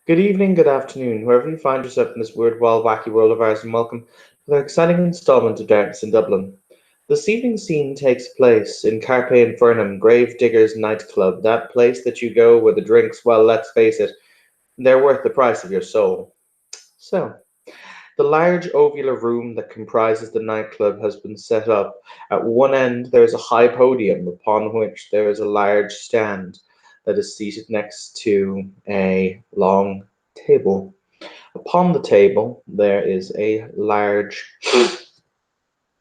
Good evening, good afternoon, wherever you find yourself in this weird, wild, wacky world of ours, and welcome to the exciting installment of Darkness in Dublin. This evening's scene takes place in Carpe Infernum, Grave Diggers Nightclub, that place that you go where the drinks, well, let's face it, they're worth the price of your soul. So, the large ovular room that comprises the nightclub has been set up. At one end, there is a high podium upon which there is a large stand that is seated next to a long table. Upon the table, there is a large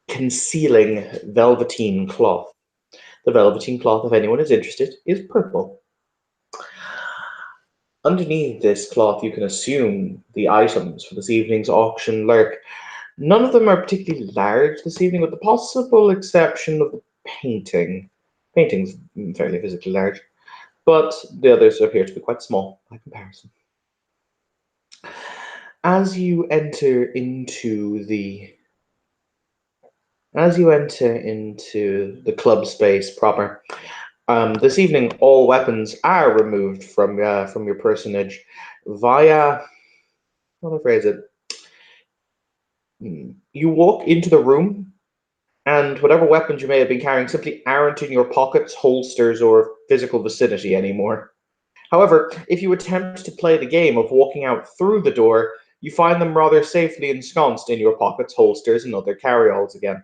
concealing velveteen cloth. The velveteen cloth, if anyone is interested, is purple. Underneath this cloth, you can assume the items for this evening's auction lurk. None of them are particularly large this evening, with the possible exception of the painting. Painting's fairly physically large, but the others appear to be quite small by comparison. As you enter into the club space proper, this evening all weapons are removed from your personage via, how do I phrase it? You walk into the room, and whatever weapons you may have been carrying simply aren't in your pockets, holsters, or physical vicinity anymore. However, if you attempt to play the game of walking out through the door, you find them rather safely ensconced in your pockets, holsters, and other carry-alls again.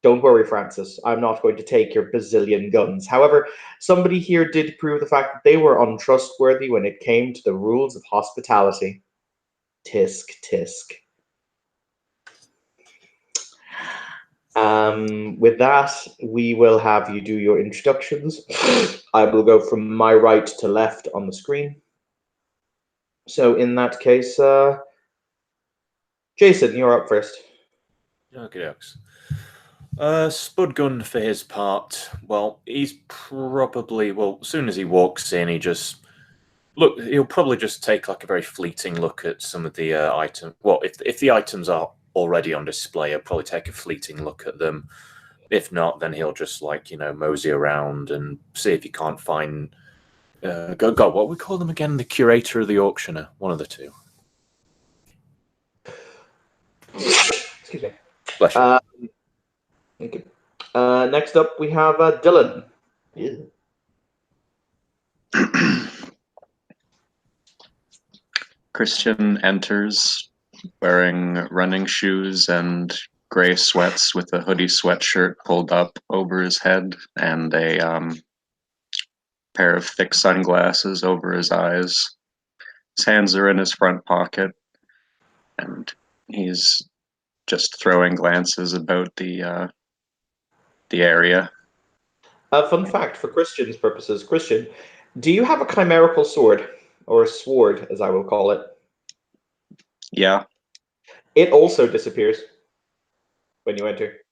Don't worry, Francis, I'm not going to take your bazillion guns. However, somebody here did prove the fact that they were untrustworthy when it came to the rules of hospitality. Tisk, tisk. With that, we will have you do your introductions. I will go from my right to left on the screen. So in that case, Jason, you're up first. Okay, dokes. Spudgun, for his part, well, he's probably, as soon as he walks in, he'll probably just take like a very fleeting look at some of the items. Well, if the items are already on display, he'll probably take a fleeting look at them. If not, then he'll just mosey around and see if he can't find. What we call them again? The curator or the auctioneer? One of the two. Excuse me. Bless you. Thank you. Next up, we have Dylan. Yeah. Christian enters wearing running shoes and gray sweats with a hoodie sweatshirt pulled up over his head and a pair of thick sunglasses over his eyes. His hands are in his front pocket, and he's just throwing glances about the area. Fun fact for Christian's purposes. Christian, do you have a chimerical sword? Or a sword, as I will call it? Yeah. It also disappears when you enter.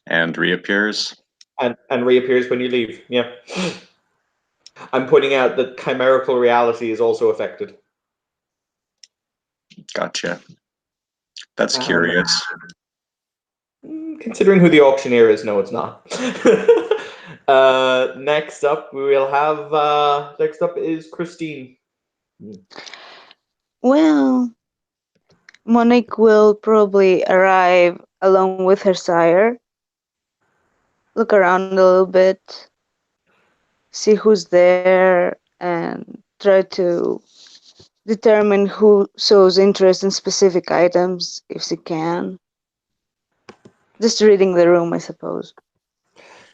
And reappears. And reappears when you leave, yeah. I'm pointing out that chimerical reality is also affected. Gotcha. That's curious. Considering who the auctioneer is, no, it's not. Next up, next up is Christine. Well, Monique will probably arrive along with her sire, look around a little bit, see who's there, and try to determine who shows interest in specific items, if she can. Just reading the room, I suppose.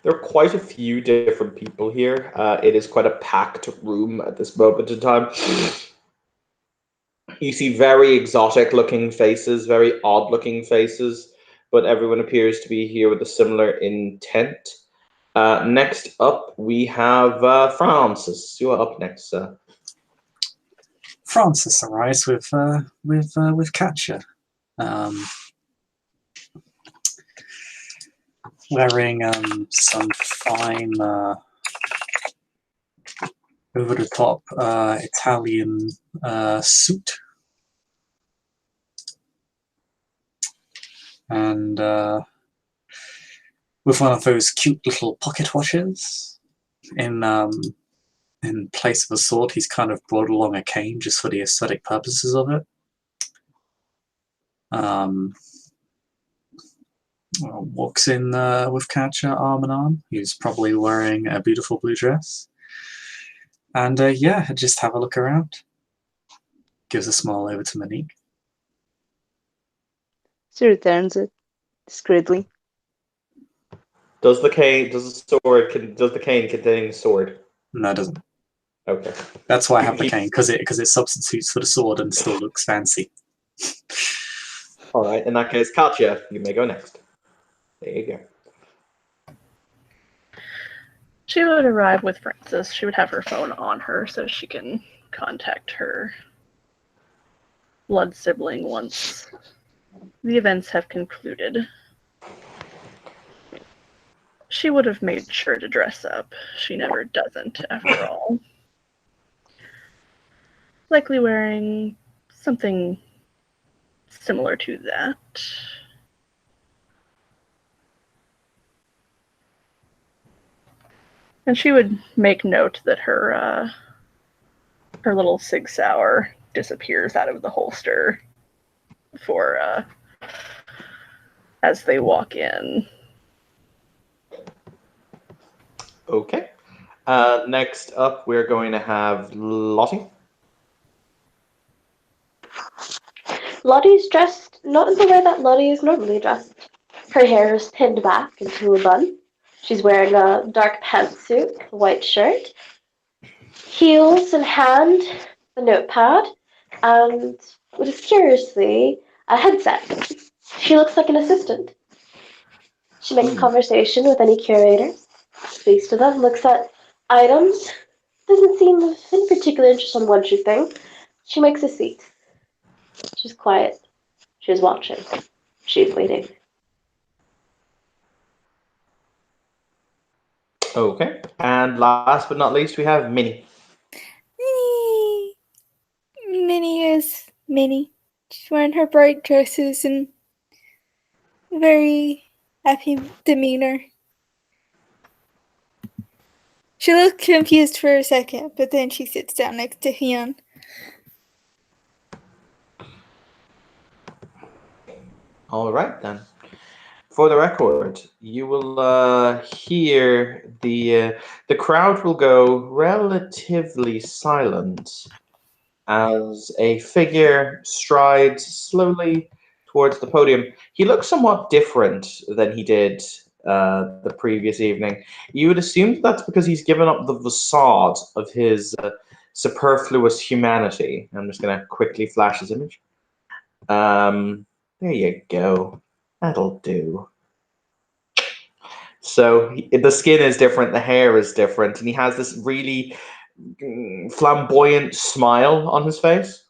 There are quite a few different people here. It is quite a packed room at this moment in time. You see very exotic looking faces, very odd looking faces, but everyone appears to be here with a similar intent. Next up, we have Francis. You are up next, sir. Francis arrives with Katja, wearing some fine over the top Italian suit, and with one of those cute little pocket watches in In place of a sword, he's kind of brought along a cane just for the aesthetic purposes of it. Walks in with Katja arm in arm. He's probably wearing a beautiful blue dress. And yeah, just have a look around. Gives a smile over to Monique. She returns it discreetly. Does the cane contain the sword? No, it doesn't. Okay. That's why I have the cane, because it substitutes for the sword and still looks fancy. All right. In that case, Katja, you may go next. There you go. She would arrive with Frances. She would have her phone on her so she can contact her blood sibling once the events have concluded. She would have made sure to dress up. She never doesn't, after all. Likely wearing something similar to that. And she would make note that her little Sig Sauer disappears out of the holster for as they walk in. Okay. Next up, we're going to have Lottie. Lottie's dressed not in the way that Lottie is normally dressed. Her hair is pinned back into a bun. She's wearing a dark pantsuit, a white shirt, heels in hand, a notepad, and what is curiously a headset. She looks like an assistant. She makes conversation with any curator, speaks to them, looks at items, doesn't seem of any particular interest on one thing. She makes a seat. She's quiet. She's watching. She's waiting. Okay. And last but not least, we have Minnie. Minnie is Minnie. She's wearing her bright dresses and very happy demeanor. She looked confused for a second, but then she sits down next to Hyun. All right, then. For the record, you will hear the crowd will go relatively silent as a figure strides slowly towards the podium. He looks somewhat different than he did the previous evening. You would assume that's because he's given up the facade of his superfluous humanity. I'm just going to quickly flash his image. There you go. That'll do. So the skin is different, the hair is different, and he has this really flamboyant smile on his face.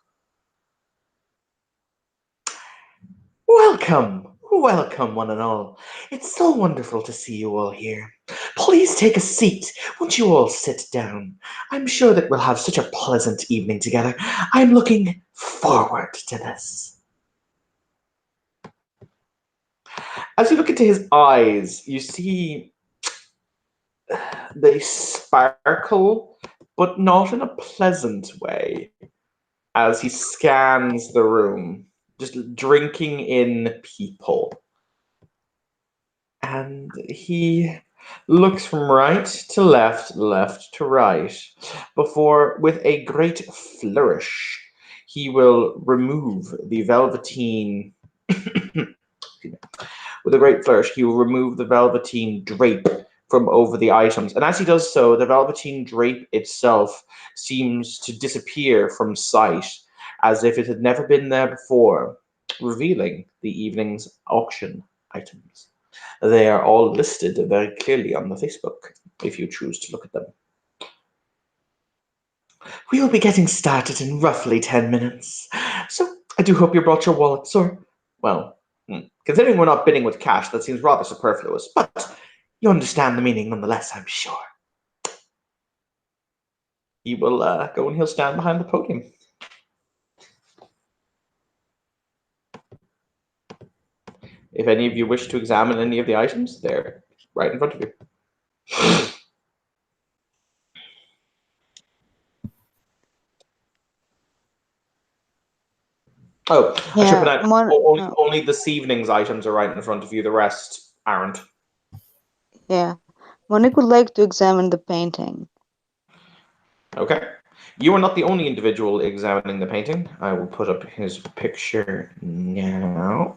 Welcome, welcome, one and all. It's so wonderful to see you all here. Please take a seat. Won't you all sit down? I'm sure that we'll have such a pleasant evening together. I'm looking forward to this. As you look into his eyes, you see they sparkle, but not in a pleasant way, as he scans the room, just drinking in people. And he looks from right to left, left to right, before, with a great flourish, he will remove the velveteen with a great flourish, he will remove the velveteen drape from over the items. And as he does so, the velveteen drape itself seems to disappear from sight, as if it had never been there before, revealing the evening's auction items. They are all listed very clearly on the Facebook, if you choose to look at them. We will be getting started in roughly 10 minutes. So I do hope you brought your wallets, or, well, considering we're not bidding with cash, that seems rather superfluous, but you understand the meaning nonetheless, I'm sure. He will go and he'll stand behind the podium. If any of you wish to examine any of the items, they're right in front of you. Oh, I should Yeah, put out Mon- only this evening's items are right in front of you. The rest aren't. yeah. Monique would like to examine the painting. Okay. You are not the only individual examining the painting. I will put up his picture now.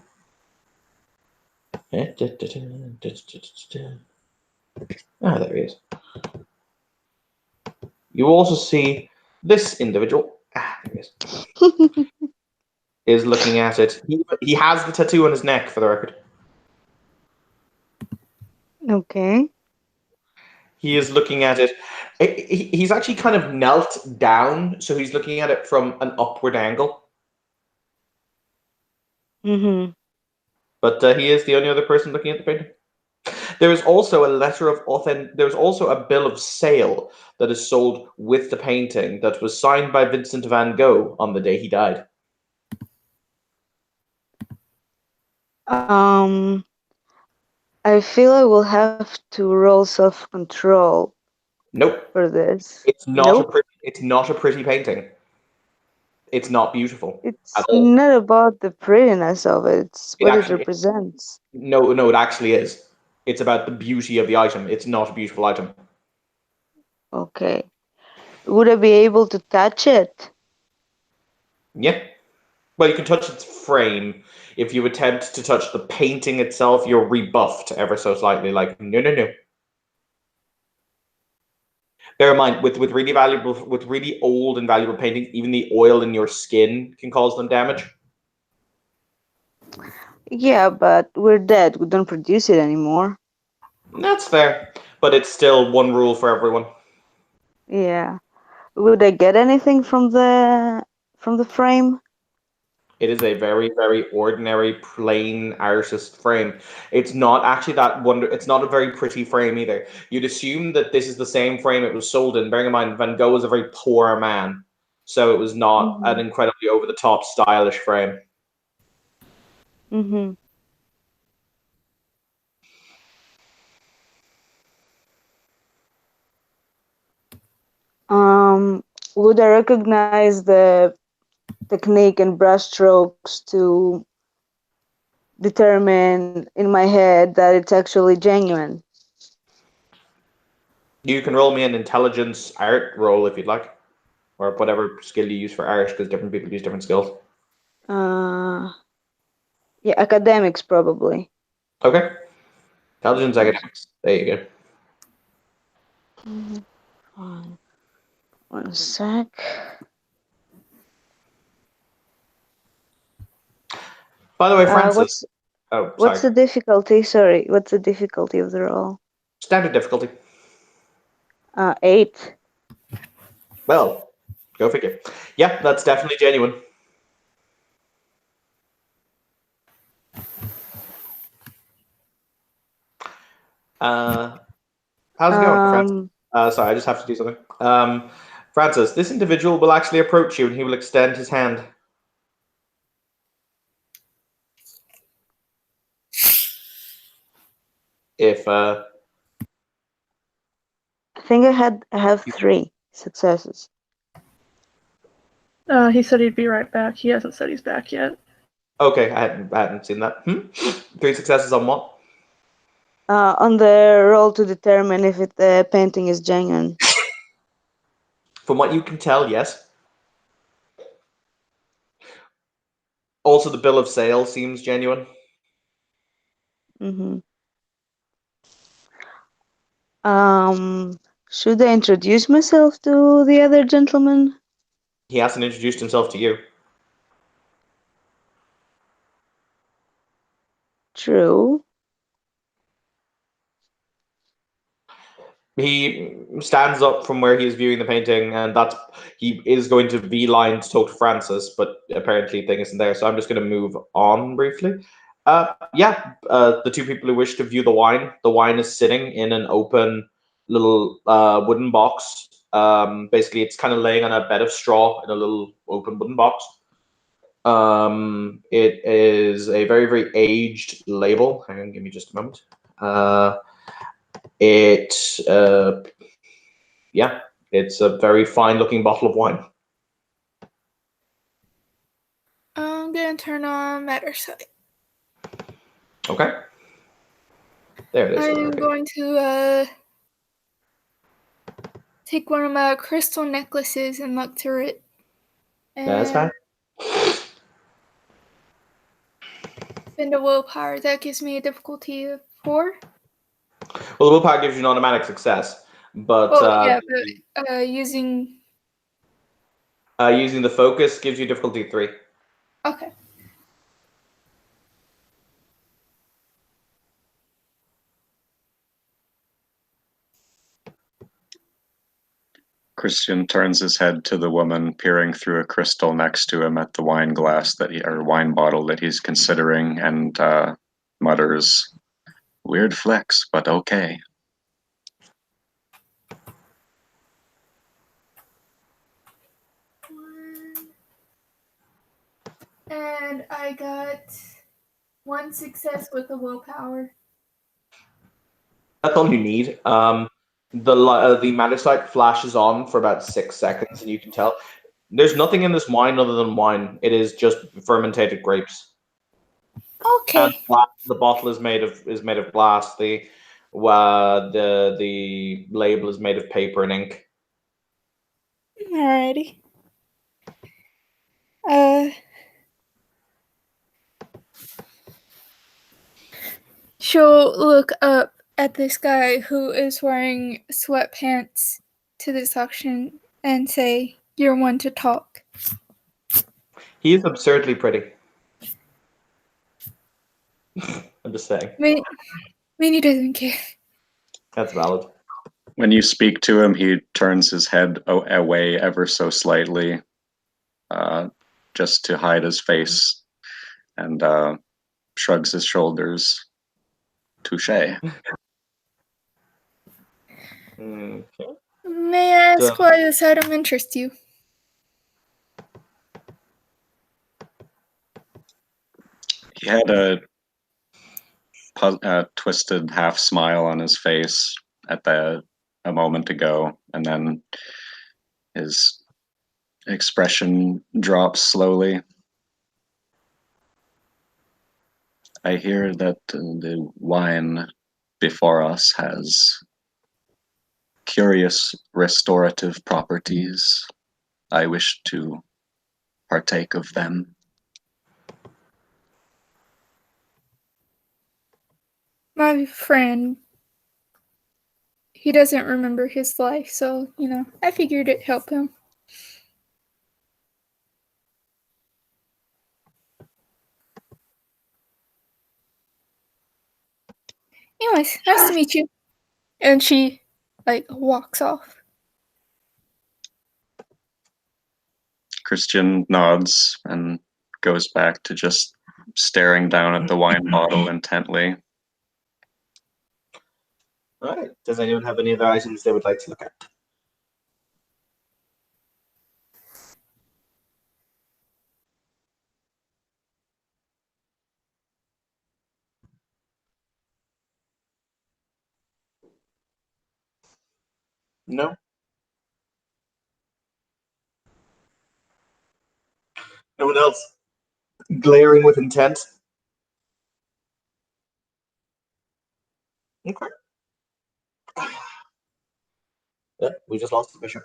Ah, there he is. You also see this individual. Ah, there he is. Is looking at it. He has the tattoo on his neck, for the record. Okay. He is looking at it. He's actually kind of knelt down, so he's looking at it from an upward angle. Mm-hmm. But he is the only other person looking at the painting. There is also a letter of There's also a bill of sale that is sold with the painting that was signed by Vincent van Gogh on the day he died. I feel I will have to roll self-control Nope, for this. it's not Nope. It's not a pretty painting. It's not beautiful It's at all. not about the prettiness of it. It's It what it actually represents. no, it actually is. It's about the beauty of the item. It's not a beautiful item. Okay. Would I be able to touch it? Yeah. Well, you can touch its frame. If you attempt to touch the painting itself, you're rebuffed ever so slightly. Like, no. Bear in mind, with really old and valuable paintings, even the oil in your skin can cause them damage. Yeah, but we're dead. We don't produce it anymore. That's fair, but it's still one rule for everyone. Yeah. Would I get anything from the frame? It is a very, very ordinary, plain artist frame. It's not actually It's not a very pretty frame either. You'd assume that this is the same frame it was sold in. Bearing in mind, Van Gogh was a very poor man, so it was not an incredibly over-the-top, stylish frame. Mm-hmm. Would I recognize the technique and brushstrokes to determine in my head that it's actually genuine? You can roll me an intelligence art roll if you'd like, or whatever skill you use for art, because different people use different skills. Yeah, academics probably. Okay. Intelligence academics. There you go. Fine. One sec. By the way, Francis. What's the difficulty? Sorry, what's the difficulty of the roll? Standard difficulty. 8. Well, go figure. Yeah, that's definitely genuine. How's it going, Francis? Sorry, I just have to do something. Francis, this individual will actually approach you and he will extend his hand. If I think I have 3 successes. He said he'd be right back. He hasn't said he's back yet. Okay, I hadn't seen that. 3 successes on what? On the roll to determine if the painting is genuine. From what you can tell, yes. Also, the bill of sale seems genuine. Mm-hmm. Should I introduce myself to the other gentleman? He hasn't introduced himself to you. True. He stands up from where he's viewing the painting, and he is going to beeline to talk to Francis, but apparently the thing isn't there, so I'm just going to move on briefly. The 2 people who wish to view the wine is sitting in an open little wooden box. Basically, it's kind of laying on a bed of straw in a little open wooden box. It is a very, very aged label. Hang on, give me just a moment. It's a very fine looking bottle of wine. I'm gonna turn on matter sight. Okay. There it is. I'm going to take one of my crystal necklaces and look through it. That's fine. Spend a willpower. That gives me a difficulty of 4. Well, the willpower gives you an automatic success, but using. using the focus gives you difficulty 3. Okay. Christian turns his head to the woman peering through a crystal next to him at the wine glass or wine bottle that he's considering, and mutters, "Weird flex, but okay." And I got 1 success with the willpower. That's all you need. The matter sight flashes on for about 6 seconds, and you can tell there's nothing in this wine other than wine. It is just fermented grapes. Okay. And the bottle is made of glass. The label is made of paper and ink. Alrighty. She'll look up at this guy who is wearing sweatpants to this auction and say, "You're one to talk." He is absurdly pretty. I'm just saying. Minnie doesn't care. That's valid. When you speak to him, he turns his head away ever so slightly, just to hide his face, and shrugs his shoulders. Touché. Okay. May I ask why this item interests you? He had a twisted half smile on his face a moment ago, and then his expression drops slowly. I hear that the wine before us has curious restorative properties. I wish to partake of them. My friend, he doesn't remember his life, so, I figured it'd help him. Anyways, nice to meet you. And she, walks off. Christian nods and goes back to just staring down at the wine bottle intently. All right. Does anyone have any other items they would like to look at? No? No one else? Glaring with intent? Okay. Yeah, we just lost the bishop.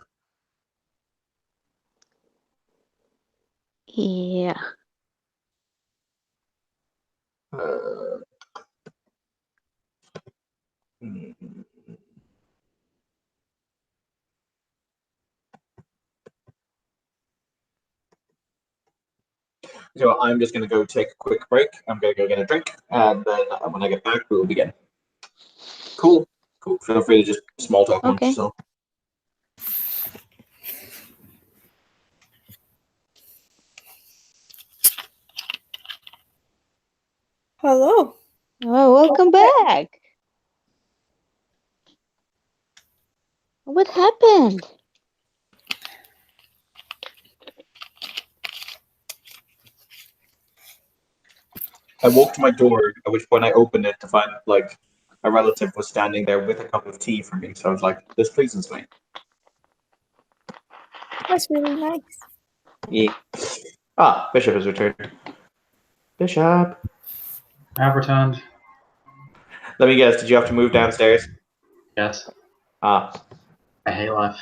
Yeah. So I'm just going to go take a quick break. I'm going to go get a drink, and then when I get back, we'll begin. Cool. Feel free to just small talk amongst Okay. yourself. Hello. Oh, welcome back. What happened? I walked to my door, at which point I opened it to find a relative was standing there with a cup of tea for me. So I was like, this pleases me. That's really nice. Yeah. Bishop has returned. Bishop. I've returned. Let me guess, did you have to move downstairs? Yes. Ah, I hate life.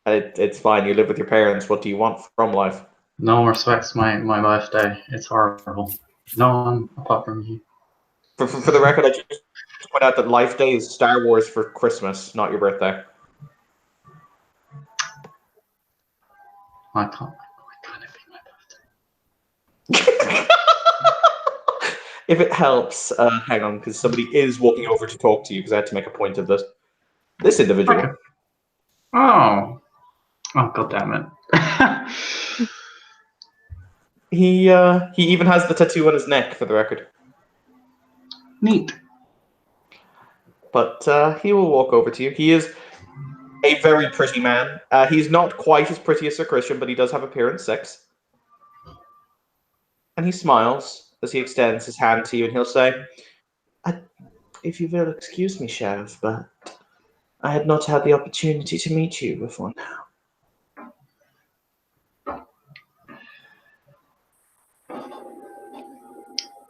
it's fine. You live with your parents. What do you want from life? No one respects my birthday. It's horrible. No one apart from you. For the record, I just point out that Life Day is Star Wars for Christmas, not your birthday. I can't be my birthday. If it helps, hang on, because somebody is walking over to talk to you, because I had to make a point of this. This individual. Okay. Oh, god damn it. He even has the tattoo on his neck, for the record. Neat. But he will walk over to you. He is a very pretty man. He's not quite as pretty as Sir Christian, but he does have appearance 6. And he smiles as he extends his hand to you, and he'll say, if you will excuse me, Sheriff, but I had not had the opportunity to meet you before now.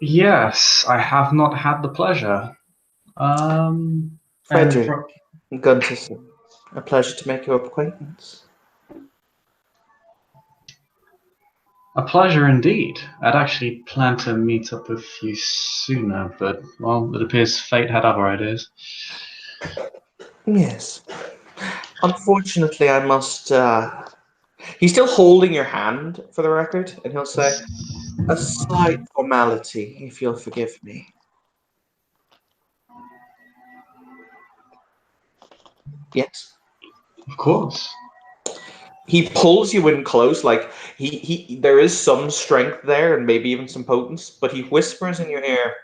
Yes, I have not had the pleasure. Frederick Gunterson, a pleasure to make your acquaintance. A pleasure indeed. I'd actually planned to meet up with you sooner, but, well, it appears fate had other ideas. Yes. Unfortunately, I must... He's still holding your hand, for the record, and he'll say, a slight formality, if you'll forgive me. Yes? Of course. He pulls you in close, like there is some strength there and maybe even some potence, but he whispers in your ear,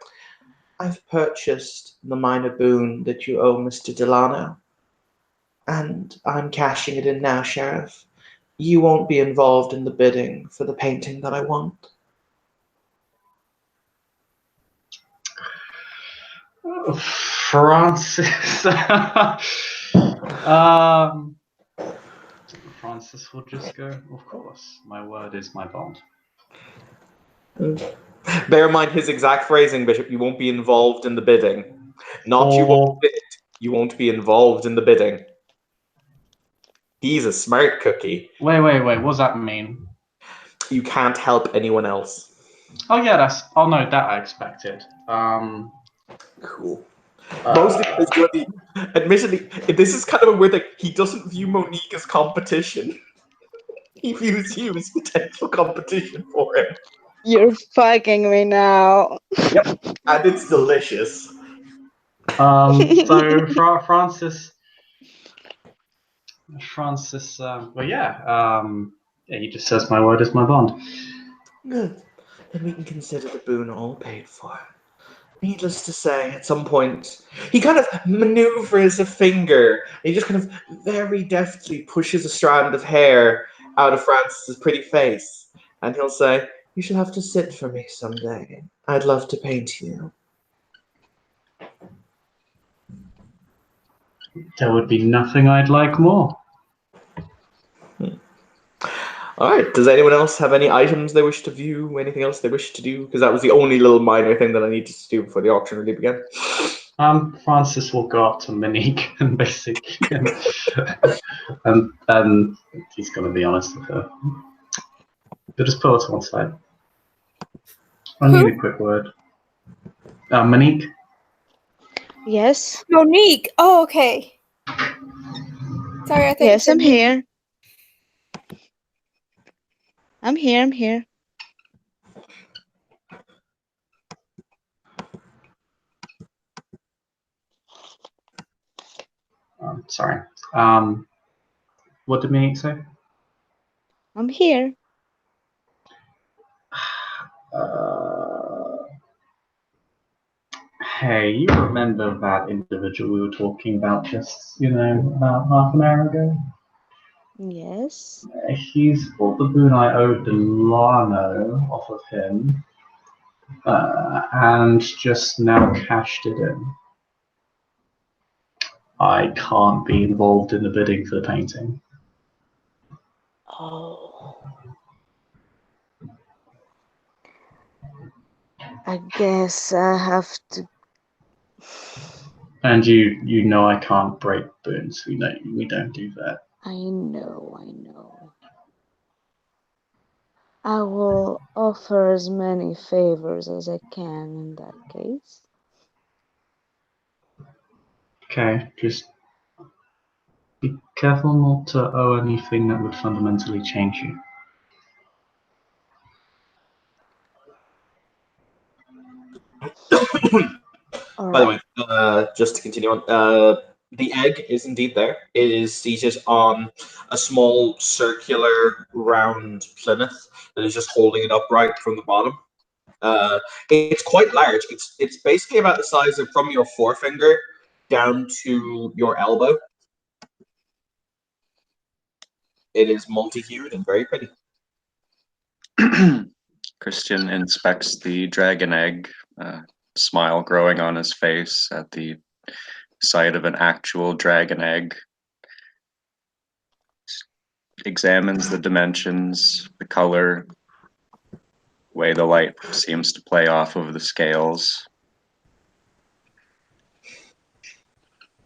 I've purchased the minor boon that you owe Mr. Delano, and I'm cashing it in now, Sheriff. You won't be involved in the bidding for the painting that I want. Francis. Francis will just go, of course, my word is my bond. Bear in mind his exact phrasing, Bishop, you won't be involved in the bidding. Not you won't bid, you won't be involved in the bidding. He's a smart cookie. Wait, what does that mean? You can't help anyone else. Oh yeah, no, that I expected. Cool. Mostly because admittedly, this is kind of a weird thing. He doesn't view Monique as competition. He views you as potential competition for him. You're fucking me now. Yep, and it's delicious. So Francis, well, yeah, he just says my word is my bond. Good. Then we can consider the boon all paid for. Needless to say, at some point, he kind of maneuvers a finger. He just kind of very deftly pushes a strand of hair out of Francis's pretty face. And he'll say, you shall have to sit for me someday. I'd love to paint you. There would be nothing I'd like more. All right. Does anyone else have any items they wish to view? Anything else they wish to do? Because that was the only little minor thing that I needed to do before the auction really began. Francis will go up to Monique and basically, and he's going to be honest with her. He'll just pull her to one side. I need a quick word. Monique? Yes? Monique! Oh, okay. Sorry, I think. Yes, I'm here. I'm here. Sorry. What did Monique say? I'm here. Hey, you remember that individual we were talking about just, about half an hour ago? Yes. He's bought the boon I owed Delano off of him, and just now cashed it in. I can't be involved in the bidding for the painting. Oh. I guess I have to. And you know I can't break boons. We don't do that. I know. I will offer as many favors as I can in that case. Okay, just be careful not to owe anything that would fundamentally change you. All By the right. way, just to continue on, the egg is indeed there. It is seated on a small circular round plinth that is just holding it upright from the bottom. It's quite large. It's basically about the size of from your forefinger down to your elbow. It is multi-hued and very pretty. Christian inspects the dragon egg, smile growing on his face at the sight of an actual dragon egg. Examines the dimensions, the color, way the light seems to play off of the scales.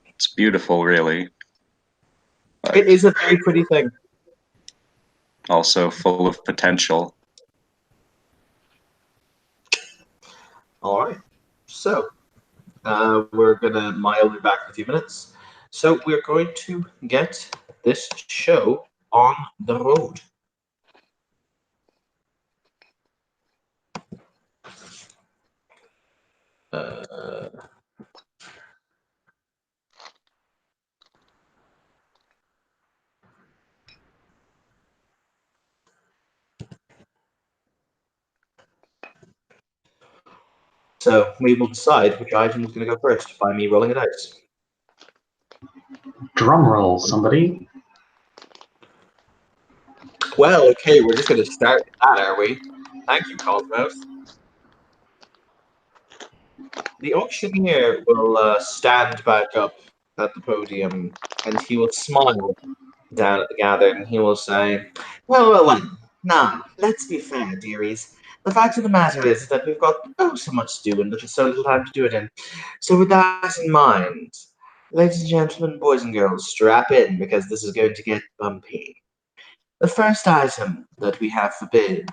It's beautiful, really. But It is a very pretty thing. also full of potential. All right. So, we're going to mile you back in a few minutes. So, we're going to get this show on the road. So we will decide which item is going to go first by me rolling a dice. Drum roll, somebody. Well, okay, we're just going to start with that, are we? Thank you, Cosmos. The auctioneer will stand back up at the podium and he will smile down at the gathering and he will say, well. Now, let's be fair, dearies. The fact of the matter is that we've got so much to do and so little time to do it in. So with that in mind, ladies and gentlemen, boys and girls, strap in because this is going to get bumpy. The first item that we have for bid,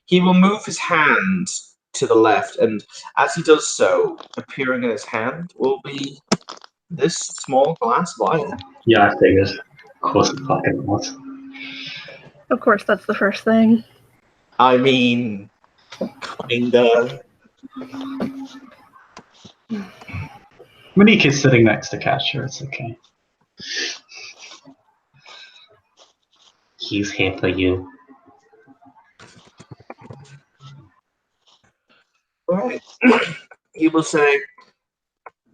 he will move his hand to the left, and as he does so, appearing in his hand will be this small glass vial. Yeah, I figured. Of course it fucking was. Of course, that's the first thing. I mean, kinda. Monique is sitting next to Catcher, it's okay. He's here for you. Alright. He will say,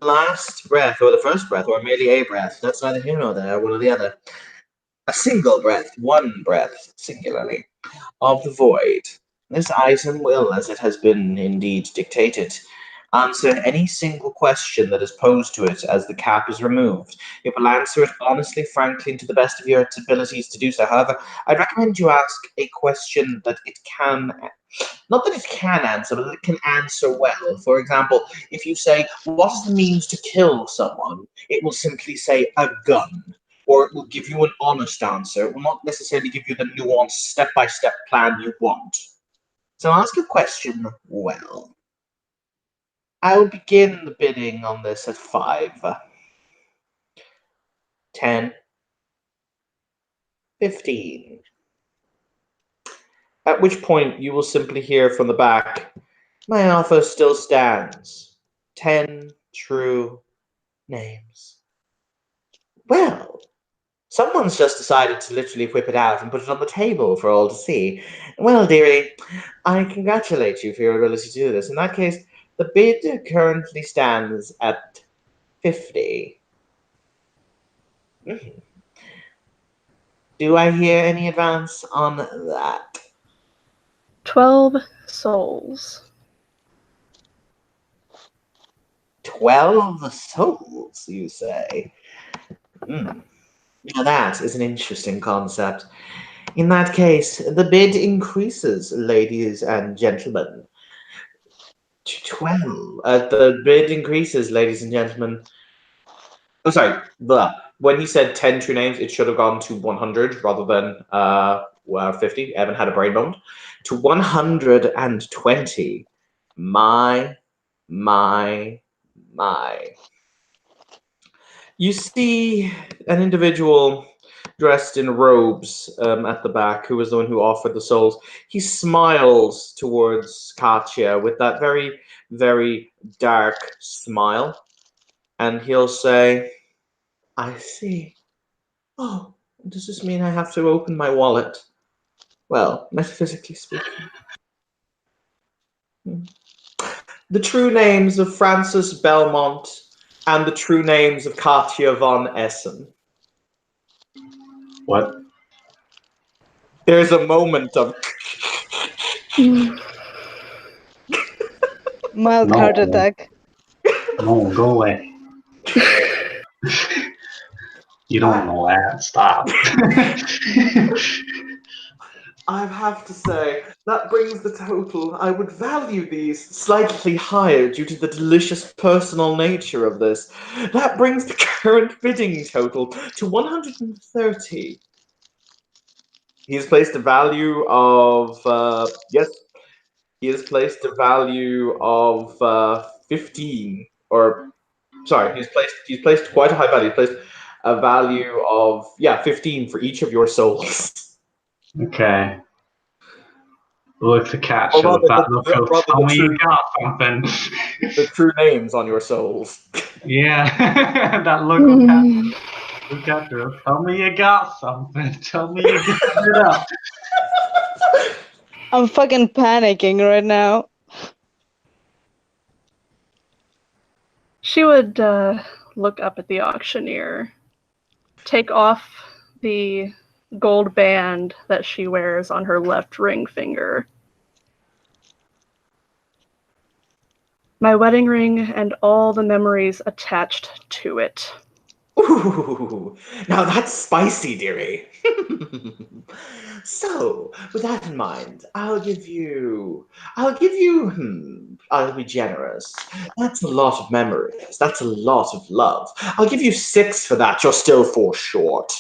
last breath, or the first breath, or merely a breath. That's neither here nor there, one or the other. A single breath, one breath, singularly, of the void. This item will, as it has been indeed dictated, answer any single question that is posed to it as the cap is removed. It will answer it honestly, frankly, and to the best of your abilities to do so. However, I'd recommend you ask a question that it can, not that it can answer, but that it can answer well. For example, if you say, what is the means to kill someone? It will simply say, a gun. Or it will give you an honest answer. It will not necessarily give you the nuanced step-by-step plan you want. So ask a question well. I will begin the bidding on this at 5, 10, 15. At which point you will simply hear from the back, my offer still stands. 10 true names. Well, someone's just decided to literally whip it out and put it on the table for all to see. Well, dearie, I congratulate you for your ability to do this. In that case, the bid currently stands at 50. Do I hear any advance on that? 12 souls. 12 souls, you say? Now that is an interesting concept. In that case, the bid increases, ladies and gentlemen. 12. The bid increases, ladies and gentlemen. Oh, sorry. Blah. When he said 10 true names, it should have gone to 100 rather than 50. Evan had a brain moment. To 120. My. You see an individual dressed in robes at the back, who was the one who offered the souls. He smiles towards Katya with that very, very dark smile. And he'll say, I see. Oh, does this mean I have to open my wallet? Well, metaphysically speaking. The true names of Francis Belmont and the true names of Katya von Essen. What? There's a moment of... Mild No. heart attack. No, go away. You don't know that. Stop. I have to say, that brings the total. I would value these slightly higher due to the delicious personal nature of this. That brings the current bidding total to 130. He has placed a value of, yes, he has placed a value of 15. Or, sorry, he's placed quite a high value. He's placed a value of, 15 for each of your souls. Okay. Look to catch Or you with rather that look the- of rather tell the me true- you got something. The true names on your souls. Yeah. That look of catch you. Tell me you got something. Tell me you got it up. I'm fucking panicking right now. She would look up at the auctioneer, take off the gold band that she wears on her left ring finger. My wedding ring and all the memories attached to it. Ooh, now that's spicy, dearie. So, with that in mind, I'll be generous. That's a lot of memories. That's a lot of love. I'll give you 6 for that. You're still 4 short.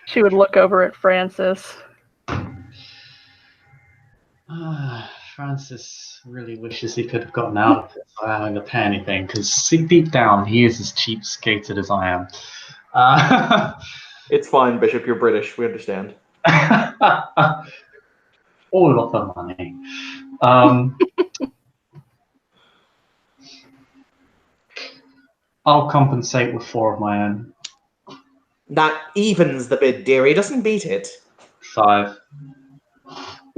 She would look over at Francis. Francis really wishes he could have gotten out of this without having to pay anything, because deep down he is as cheapskated as I am. It's fine, Bishop. You're British. We understand. All of the money. I'll compensate with 4 of my own. That evens the bid, dearie. Doesn't beat it. 5.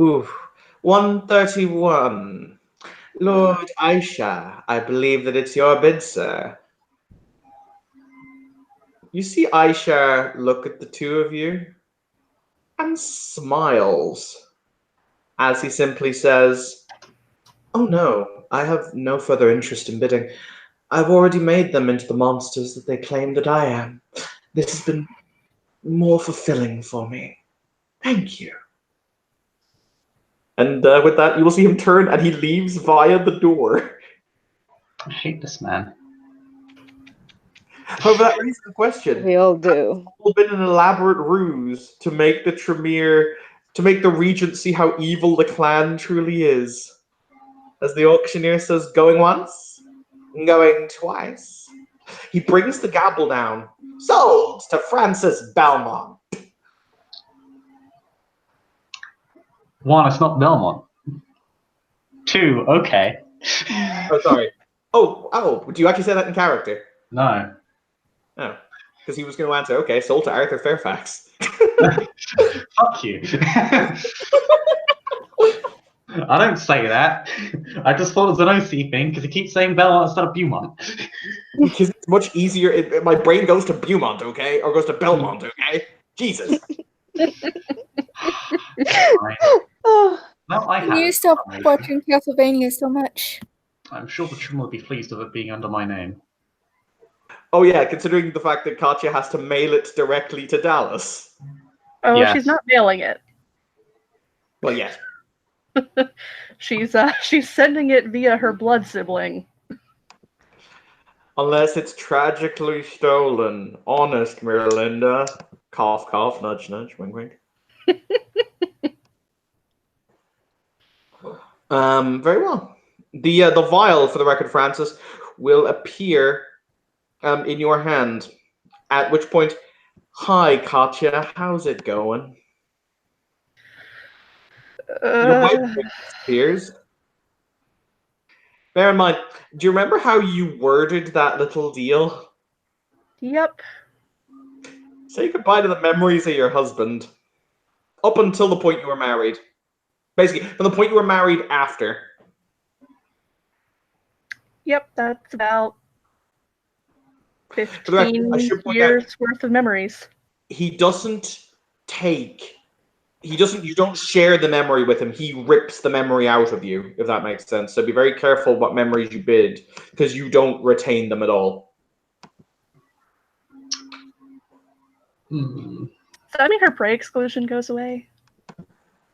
Ooh, 131. Lord Aisha, I believe that it's your bid, sir. You see Aisha look at the two of you and smiles as he simply says, oh no, I have no further interest in bidding. I've already made them into the monsters that they claim that I am. This has been more fulfilling for me. Thank you. And with that, you will see him turn and he leaves via the door. I hate this man. However, that raises the question. We all do. It's been an elaborate ruse to make the Tremere, to make the Regent see how evil the clan truly is. As the auctioneer says, going once, going twice. He brings the gavel down. Sold to Francis Belmont. 1, it's not Belmont. 2, okay. Oh, sorry. Oh, do you actually say that in character? No. Oh, because he was going to answer, okay, sold to Arthur Fairfax. Fuck you. I don't say that. I just thought it was an OC thing because he keeps saying Belmont instead of Beaumont. Because it's much easier. My brain goes to Beaumont, okay? Or goes to Belmont, okay? Jesus. Oh, Well, I Can you have. stop watching Castlevania so much? I'm sure the Trim will be pleased with it being under my name. Oh yeah, considering the fact that Katya has to mail it directly to Dallas. Oh, Yes. she's not mailing it. Well, yes. She's sending it via her blood sibling. Unless it's tragically stolen. Honest, Mirlinda. Cough, cough, nudge, nudge, wink, wink. Very well. The vial, for the record, Francis, will appear in your hand. At which point, hi, Katya, how's it going? Your wife disappears. Bear in mind, do you remember how you worded that little deal? Yep. Say goodbye to the memories of your husband. Up until the point you were married. Basically, from the point you were married after. Yep, that's about For the record, I 15 should point years worth of memories. He doesn't take. You don't share the memory with him. He rips the memory out of you, if that makes sense. So be very careful what memories you bid, because you don't retain them at all. Hmm. Does that mean her prey exclusion goes away?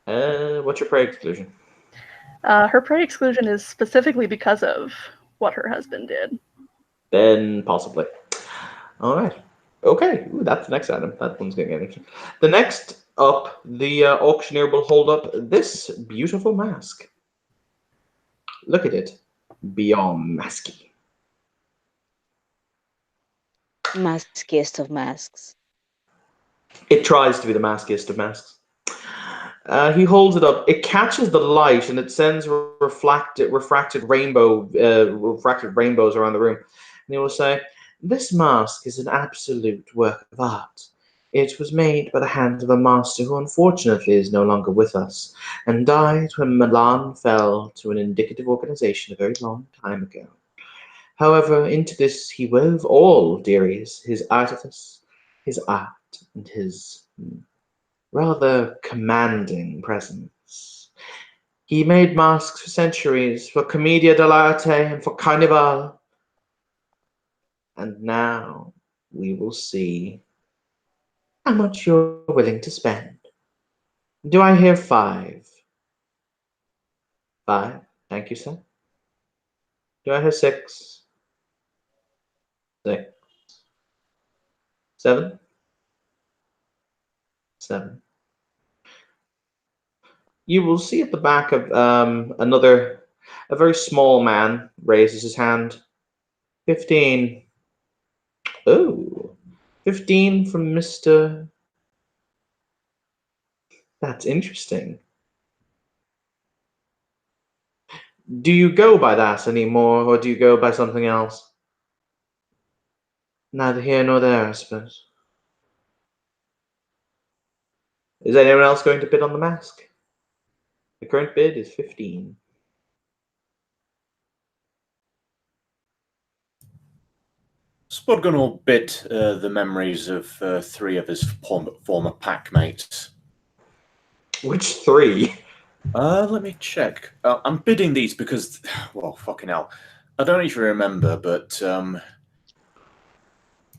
What's your prey exclusion? Her prey exclusion is specifically because of what her husband did. Then possibly. All right. Okay. Ooh, that's the next item. That one's going to get interesting. The next up, the auctioneer will hold up this beautiful mask. Look at it. Beyond masky. Maskiest of masks. It tries to be the maskiest of masks. He holds it up. It catches the light and it sends refracted rainbows around the room. And he will say, "This mask is an absolute work of art. It was made by the hand of a master who unfortunately is no longer with us and died when Milan fell to an indicative organization a very long time ago. However, into this he wove all, dearies, his artifice, his art, and his rather commanding presence. He made masks for centuries, for Commedia dell'arte and for Carnival. And now we will see how much you're willing to spend. Do I hear 5? 5. Thank you, sir. Do I hear 6? 6. 7? 7. You will see at the back of a very small man raises his hand. 15. Oh, 15 from Mr. That's interesting. Do you go by that anymore, or do you go by something else? Neither here nor there, I suppose. Is anyone else going to bid on the mask? The current bid is 15. Spudgun will bid the memories of 3 of his former pack mates. Which 3? Let me check. I'm bidding these because, well, fucking hell. I don't know if you remember, but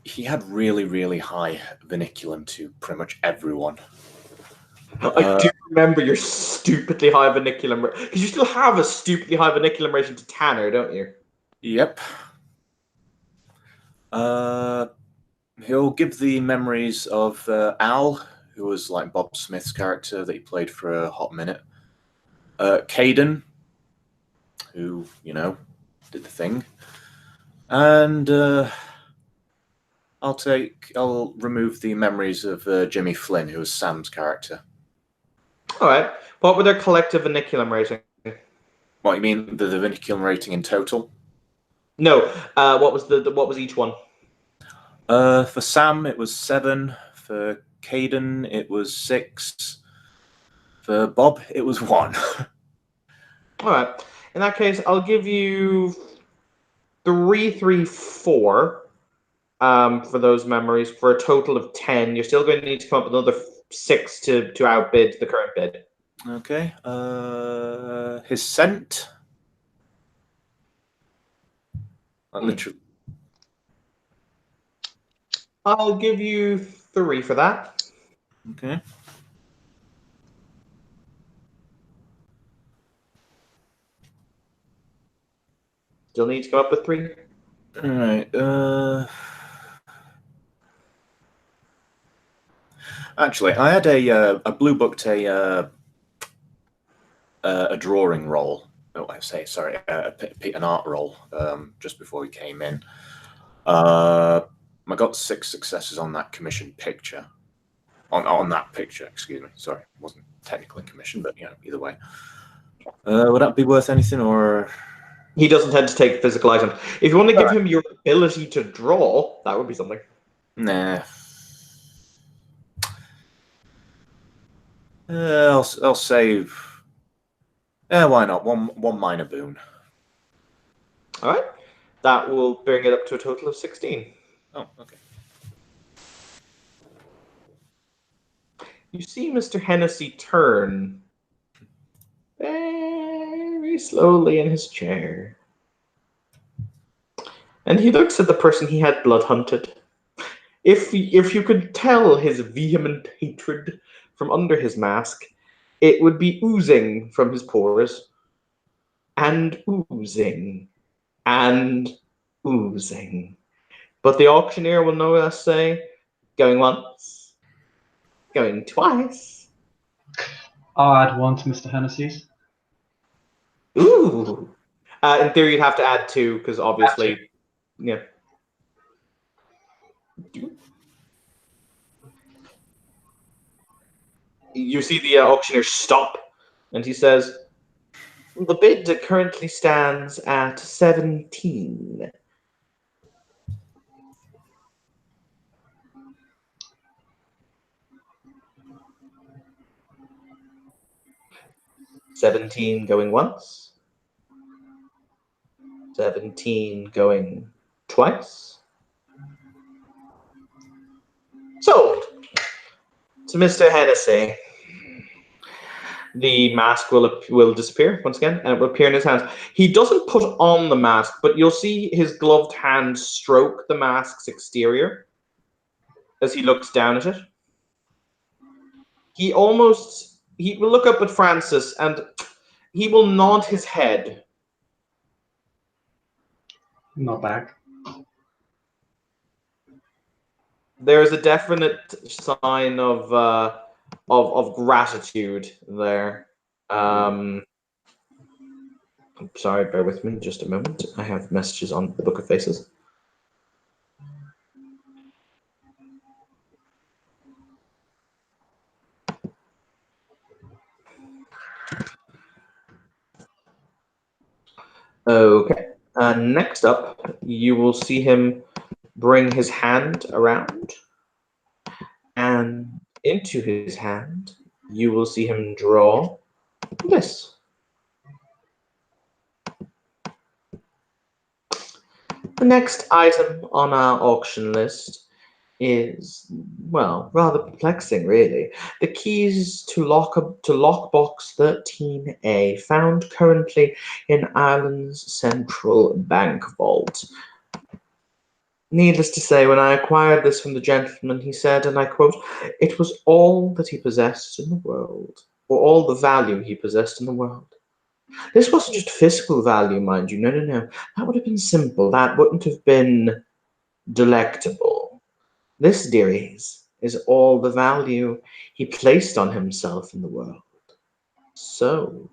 he had really, really high verniculum to pretty much everyone. I do remember your stupidly high verniculum, because you still have a stupidly high verniculum rating to Tanner, don't you? Yep. He'll give the memories of Al, who was like Bob Smith's character that he played for a hot minute. Caden, who, you know, did the thing. And I'll remove the memories of Jimmy Flynn, who was Sam's character. All right. What were their collective verniculum rating? What, you mean the verniculum rating in total? No. What was each one? For Sam, it was 7. For Caden, it was 6. For Bob, it was 1. All right. In that case, I'll give you 3, 3, 4 for those memories for a total of 10. You're still going to need to come up with another 6 to outbid the current bid. Okay. His scent. Literally. I'll give you 3 for that. Okay. Still need to come up with 3. All right. Actually, I had a blue booked a drawing roll. Oh, I say sorry, an art roll just before we came in. I got 6 successes on that commissioned picture. On that picture, excuse me. Sorry, it wasn't technically commissioned, but either way. Would that be worth anything, or He doesn't tend to take physical items. If you want to give him your ability to draw, that would be something. nah? I'll save. Why not? One minor boon. All right. That will bring it up to a total of 16. Oh, okay. You see Mr. Hennessy turn very slowly in his chair. And he looks at the person he had blood hunted. If you could tell his vehement hatred from under his mask, it would be oozing from his pores. And oozing. And oozing. But the auctioneer will no less say, going once, going twice. I'll add 1 to Mr. Hennessy's. Ooh. In theory, you'd have to add 2, because obviously, yeah. You see the auctioneer stop, and he says, the bid currently stands at 17. $17 going once. 17 going twice. Sold to Mr. Hennessy. The mask will disappear once again, and it will appear in his hands. He doesn't put on the mask, but you'll see his gloved hand stroke the mask's exterior as he looks down at it. He will look up at Francis, and he will nod his head. Not back. There is a definite sign of gratitude there. I'm sorry, bear with me just a moment. I have messages on the Book of Faces. Okay. Next up, you will see him bring his hand around, and into his hand, you will see him draw this. The next item on our auction list is, well, rather perplexing, really. The keys to lockbox 13A, found currently in Ireland's central bank vault. Needless to say, when I acquired this from the gentleman, he said, and I quote, it was all that he possessed in the world, or all the value he possessed in the world. This wasn't just physical value, mind you. No. That would have been simple. That wouldn't have been delectable. This, dearies, is all the value he placed on himself in the world. So,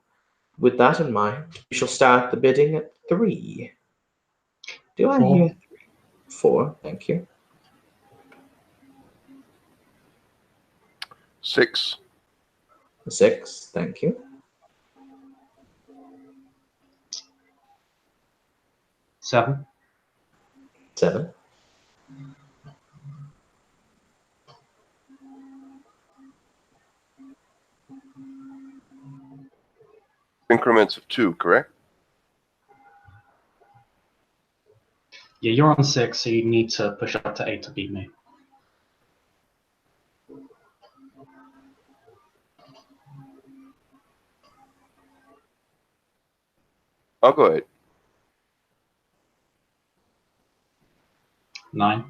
with that in mind, we shall start the bidding at 3. Do I 4. hear 3? 4, thank you. 6. 6, thank you. 7. 7. Increments of 2, correct? Yeah, you're on 6, so you need to push up to 8 to beat me. I'll go ahead. 9.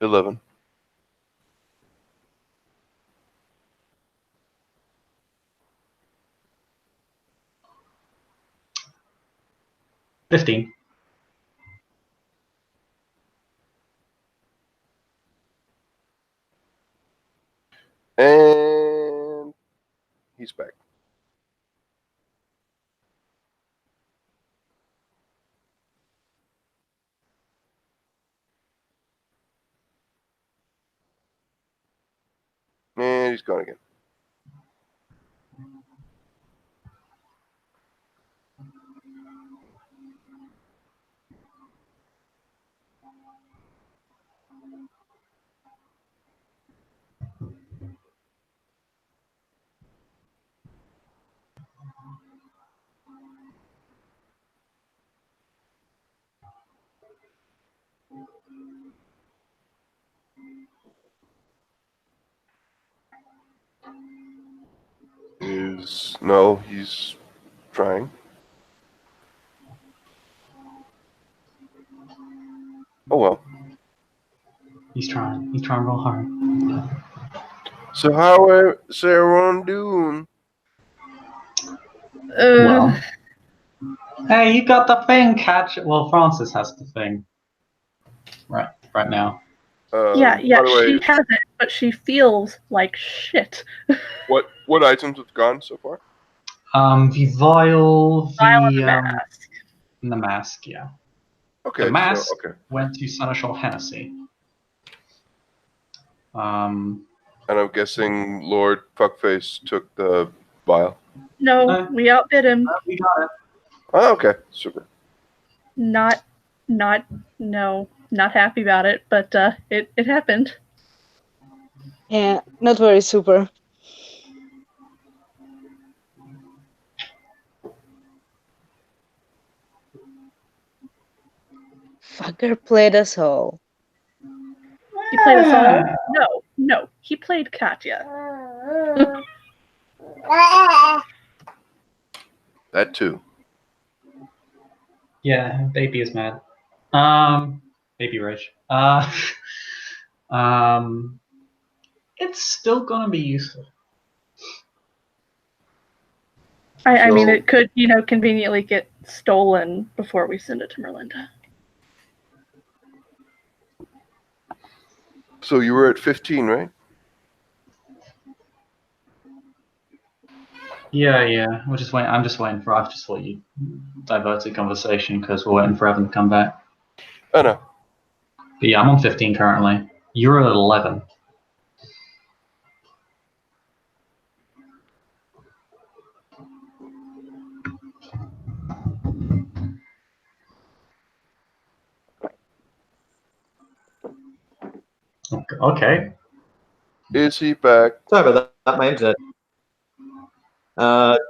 11. $15. And he's back. And he's gone again. No, he's trying. Oh well. He's trying. He's trying real hard. So how's everyone doing? Well, hey, you got the thing, Catch. Well, Francis has the thing. Right now. Yeah, By the way, she has it, but she feels like shit. what items have gone so far? The vial, Vial and the mask. and the mask, yeah. Okay. The mask So, okay. went to Seneschal Hennessy. And I'm guessing Lord Fuckface took the vial. No, we outbid him. We got it. Oh, okay. Super. Not happy about it, but it happened. Yeah, not very super. Fucker played us all. He played us all? No. He played Katya. That too. Yeah, baby is mad. Baby rage. It's still gonna be useful. I mean, it could, conveniently get stolen before we send it to Merlinda. So you were at 15, right? Yeah. I'm just waiting for. I've just thought you diverted conversation because we're waiting for Evan to come back. Oh no. But yeah, I'm on 15 currently. You're at 11. Okay. Is he back? Sorry about that. My internet.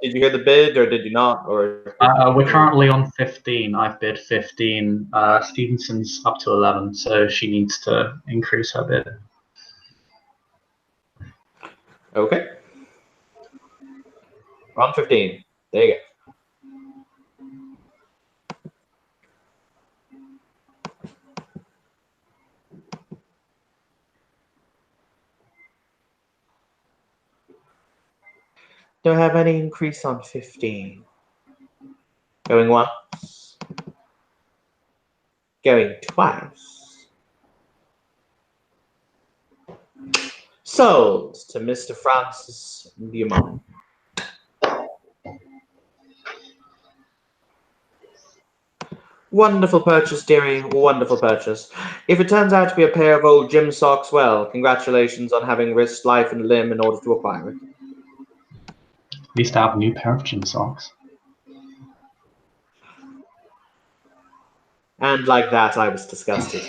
Did you hear the bid or did you not? Or We're currently on 15. I've bid 15. Stevenson's up to 11, so she needs to increase her bid. Okay. We're on 15. There you go. Don't have any increase on 15. Going once. Going twice. Sold to Mr. Francis Beaumont. Wonderful purchase, dearie. Wonderful purchase. If it turns out to be a pair of old gym socks, well, congratulations on having risked life and limb in order to acquire it. At least I have a new pair of gym socks. And like that, I was disgusted.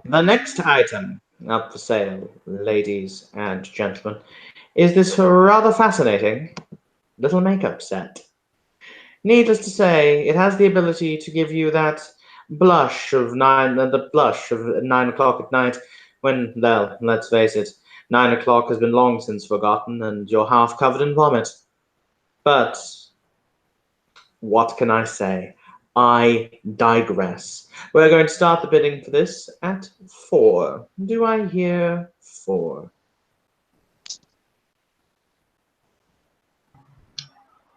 The next item up for sale, ladies and gentlemen, is this rather fascinating little makeup set. Needless to say, it has the ability to give you that blush of 9 o'clock at night when, well, let's face it, 9 o'clock has been long since forgotten and you're half covered in vomit. But what can I say? I digress. We're going to start the bidding for this at 4. Do I hear 4?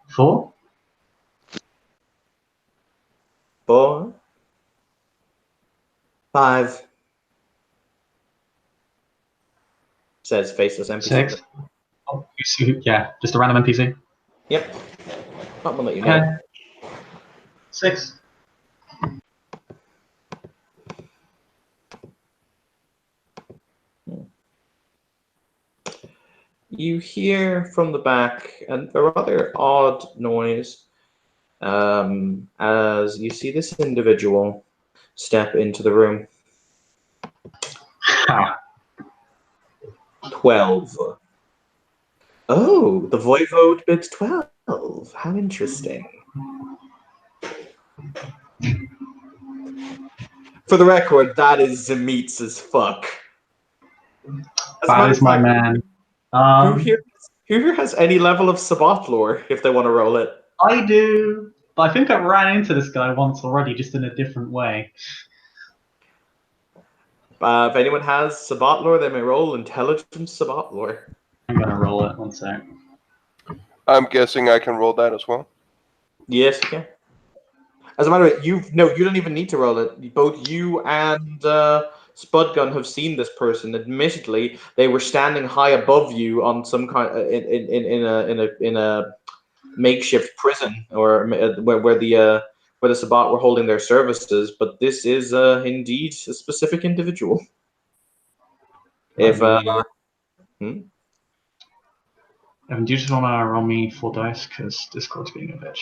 4? 4? 5? Says faceless NPC. 6? Oh, you see, yeah, just a random NPC. Yep. Not one that you know. Okay. 6. You hear from the back a rather odd noise as you see this individual step into the room. Ha. 12. Oh, the Voivode bids 12. How interesting. For the record, that is Zemeets as fuck. That is my man. Who here has any level of Sabat lore if they want to roll it? I do, but I think I ran into this guy once already, just in a different way. If anyone has Sabat lore, they may roll intelligence Sabat lore. I'm gonna roll it. 1 sec. I'm guessing I can roll that as well. Yes, you can. As a matter of fact, you don't even need to roll it. Both you and Spudgun have seen this person. Admittedly, they were standing high above you on some kind in a makeshift prison, or where the Sabat were holding their services. But this is indeed a specific individual. If do you just want to roll me 4 dice? Because Discord's being a bitch.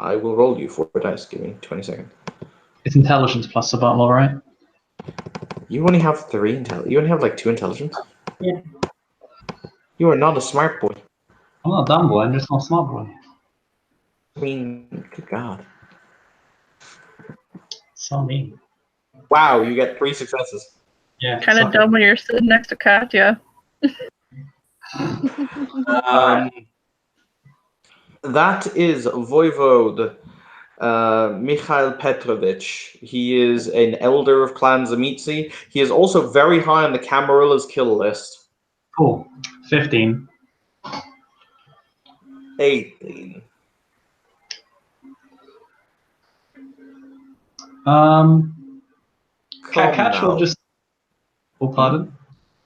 I will roll you 4 dice. Give me 20 seconds. It's intelligence plus the battle, right? You only have 3 intelligence. You only have like 2 intelligence. Yeah. You are not a smart boy. I'm not a dumb boy. I'm just not a smart boy. I mean, good God. So mean. Wow, you get 3 successes. Yeah. Kind of dumb when you're sitting next to Katya. That is Voivode Mikhail Petrovich. He is an elder of Clan Zemeetsi. He is also very high on the Camarilla's kill list. Cool. 15. 18. Catch will just. Oh, pardon.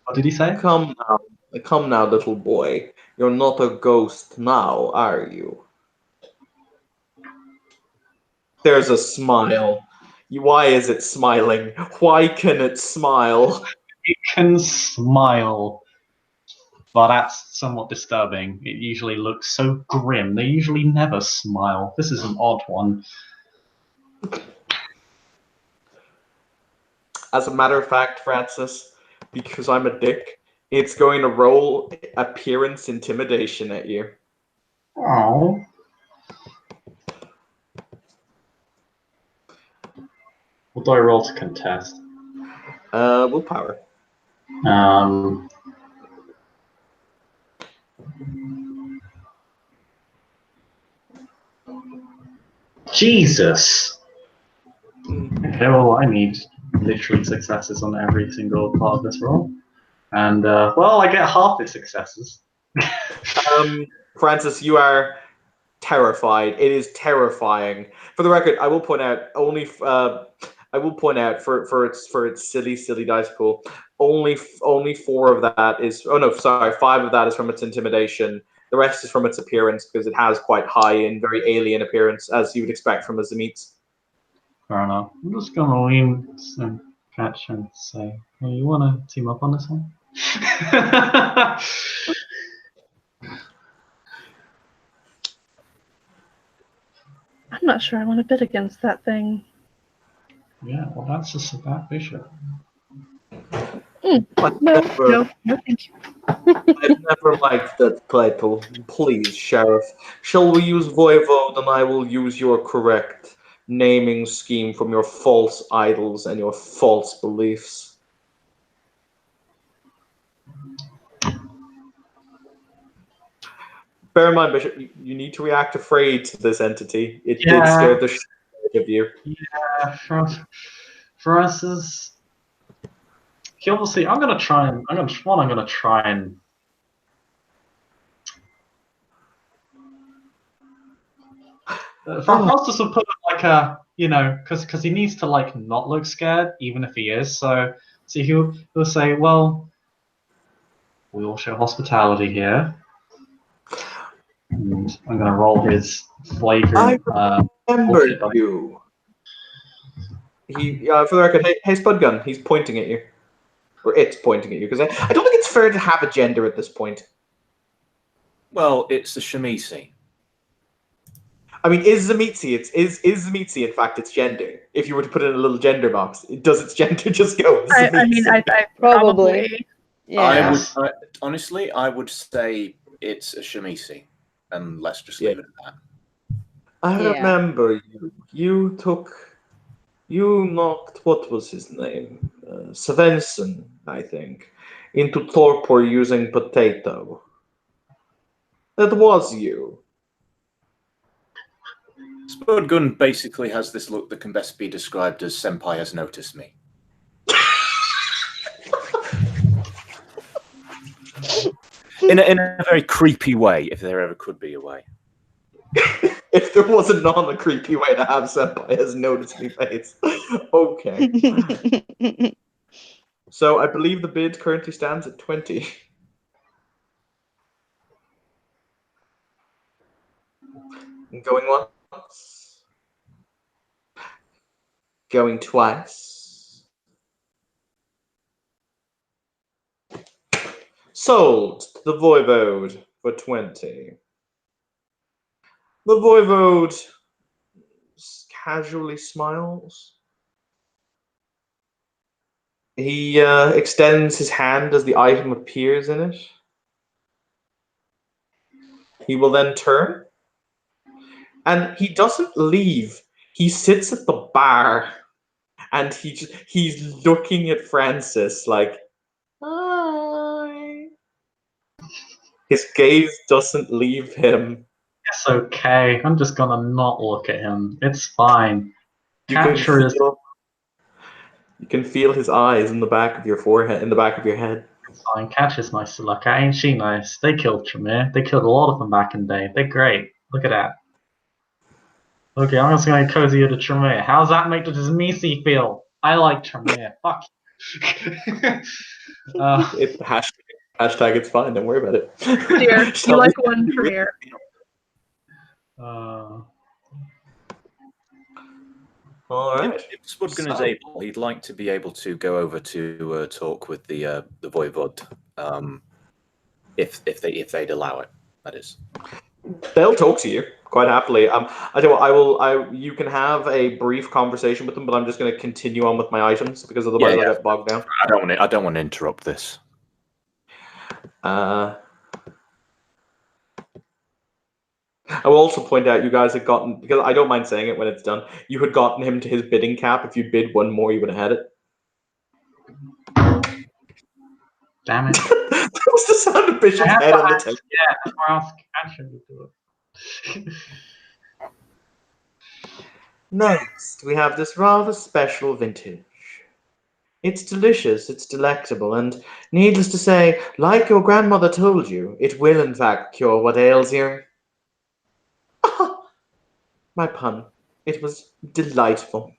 What did he say? Come now, little boy. You're not a ghost now, are you? There's a smile. Why is it smiling? Why can it smile? It can smile. But that's somewhat disturbing. It usually looks so grim. They usually never smile. This is an odd one. As a matter of fact, Francis, because I'm a dick, it's going to roll appearance intimidation at you. Oh. What do I roll to contest? Willpower. Jesus. Okay, well, I need literally successes on every single part of this roll. And, well, I get half the successes. Francis, you are terrified. It is terrifying. For the record, I will point out for its silly dice pool, only 4 of that is. Oh no, sorry, 5 of that is from its intimidation. The rest is from its appearance because it has quite high and very alien appearance, as you would expect from a Zemeets. Fair enough. I'm just gonna lean and catch and say, hey, you wanna team up on this one? I'm not sure I want to bid against that thing. Yeah, well, that's just a bad bishop. No, thank you. I've never liked that title. Please, Sheriff. Shall we use Voivode, and I will use your correct naming scheme from your false idols and your false beliefs. bear in mind, Bishop, you need to react afraid to this entity. It did Yeah. scare the shit out of you. Yeah, for us is he obviously. I'm gonna try and Frostus will put it like a, because he needs to like not look scared, even if he is. So he'll say, well, we all show hospitality here. And I'm gonna roll his flagrant. Remember bullshit die. you. He, for the record, hey Spudgun, he's pointing at you. Or it's pointing at you, because I don't think it's fair to have a gender at this point. Well, it's the Shamisi. I mean, is Zamitzi in fact its gender? If you were to put it in a little gender box, does its gender just go? I mean, I probably. Yeah. Honestly, I would say it's a Shamisi, and let's just leave it at that. I Yeah. remember you knocked, what was his name? Svensson, I think, into torpor using potato. That was you. Spudgun basically has this look that can best be described as Senpai has noticed me. in a very creepy way, if there ever could be a way. If there was a non-creepy way to have Senpai has noticed me face. Okay. So I believe the bid currently stands at 20. Going once. Going twice. Sold to the Voivode for 20. The Voivode casually smiles. He extends his hand as the item appears in it. He will then turn. And he doesn't leave. He sits at the bar. And he's looking at Francis like, hi. His gaze doesn't leave him. It's okay. I'm just gonna not look at him. It's fine. You can Catcher is You can feel his eyes in the back of your forehead, in the back of your head. fine. Catcher's nice to look at. Ain't she nice? They killed Tremere. They killed a lot of them back in the day. They're great. Look at that. Okay, I'm just gonna cozy you to Tremere. How's that make the Misi feel? I like Tremere. Fuck. It's hashtag it's fine, don't worry about it. Dear, you like one Tremere. Alright. If Spudgun is able, he'd like to be able to go over to talk with the Voivod, if they'd allow it. That is. They'll talk to you quite happily. I tell you what, you can have a brief conversation with them, but I'm just going to continue on with my items because otherwise I'll get bogged down. I don't want to interrupt this. I will also point out you guys had gotten, because I don't mind saying it when it's done, you had gotten him to his bidding cap. If you bid one more, you would have had it. Damn it. That was the sound of Bishop's head on the table. Yeah, that's why I asked Catcher to do it. Next, we have this rather special vintage. It's delicious, it's delectable, and needless to say, like your grandmother told you, it will in fact cure what ails you. My pun. It was delightful.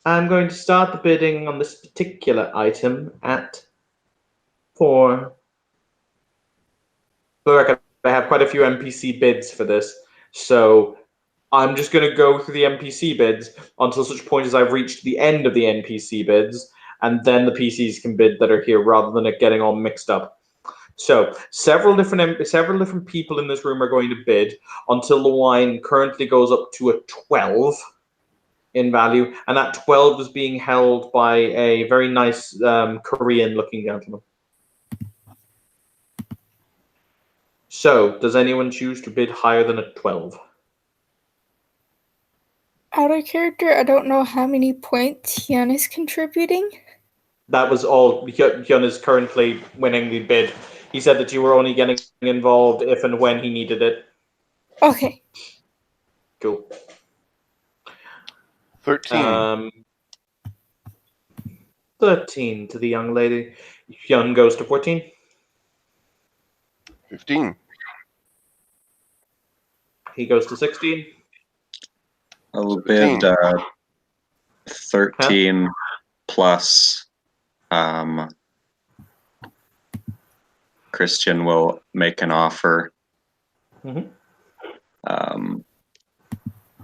I'm going to start the bidding on this particular item at 4. I have quite a few NPC bids for this, so I'm just going to go through the NPC bids until such point as I've reached the end of the NPC bids, and then the PCs can bid that are here rather than it getting all mixed up. So several different people in this room are going to bid until the wine currently goes up to a 12 in value, and that 12 is being held by a very nice Korean-looking gentleman. So, does anyone choose to bid higher than a 12? Out of character, I don't know how many points Hyun is contributing. That was all. Hyun is currently winning the bid. He said that you were only getting involved if and when he needed it. Okay. Cool. 13. 13 to the young lady. Hyun goes to 14. 15. He goes to 16. I'll bid 13 plus. Christian will make an offer. Mhm.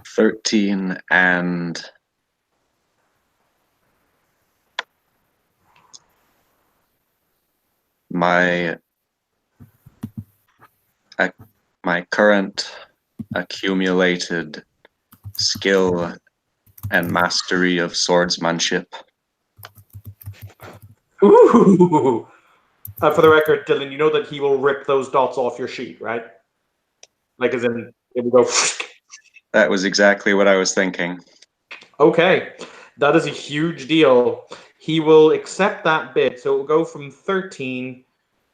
13 and my current accumulated skill and mastery of swordsmanship. Ooh! For the record, Dylan, you know that he will rip those dots off your sheet, right? Like, as in, it will go. That was exactly what I was thinking. Okay, that is a huge deal. He will accept that bid, so it will go from 13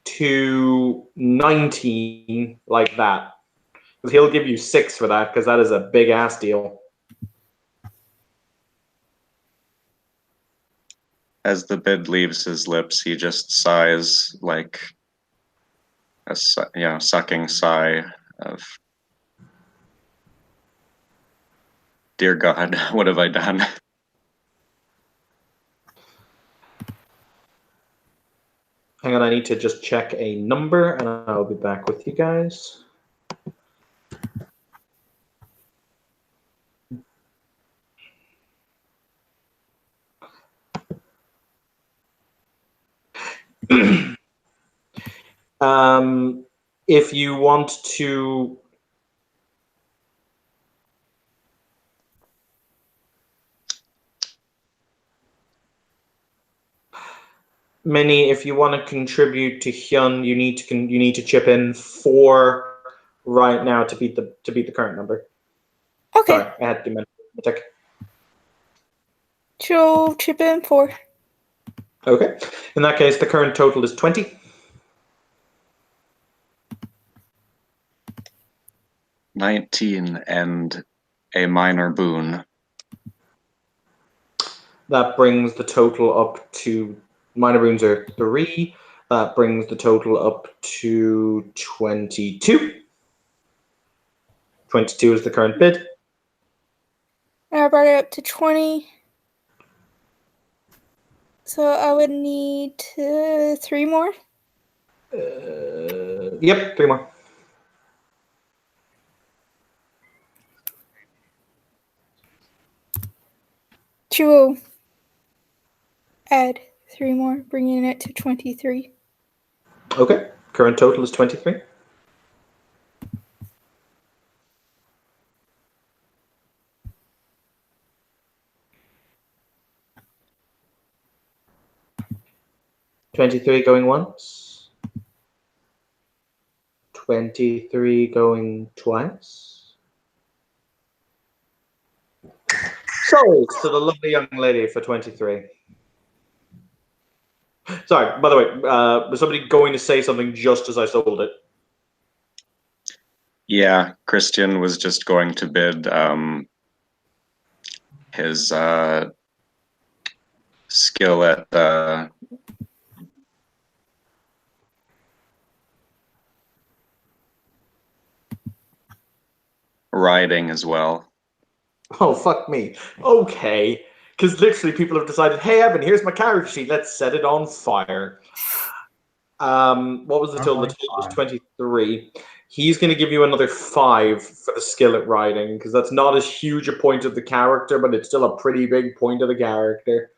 to 19, like that. Because he'll give you 6 for that, because that is a big ass deal. As the bid leaves his lips, he just sighs like a sucking sigh of, "Dear God, what have I done?" Hang on, I need to just check a number, and I'll be back with you guys. If you want to Minnie, if you want to contribute to Hyun, you need to chip in 4 right now to beat the current number. Okay. Sorry, I had to do math. She'll chip in 4. Okay. In that case, the current total is 20. 19 and a minor boon. That brings the total up to, minor boons are 3. That brings the total up to 22. 22 is the current bid. I brought it up to 20. So I would need 3 more. Yep, 3 more. She will add 3 more, bringing it to 23. Okay. Current total is 23. $23 going once. 23 going twice. Sold to the lovely young lady for 23. Sorry, by the way, was somebody going to say something just as I sold it? Yeah, Christian was just going to bid his skill at riding as well. Oh, fuck me. Okay. Because literally people have decided, hey, Evan, here's my character sheet. Let's set it on fire. What was the total? The total was 23. He's going to give you another 5 for the skill at riding, because that's not as huge a point of the character, but it's still a pretty big point of the character.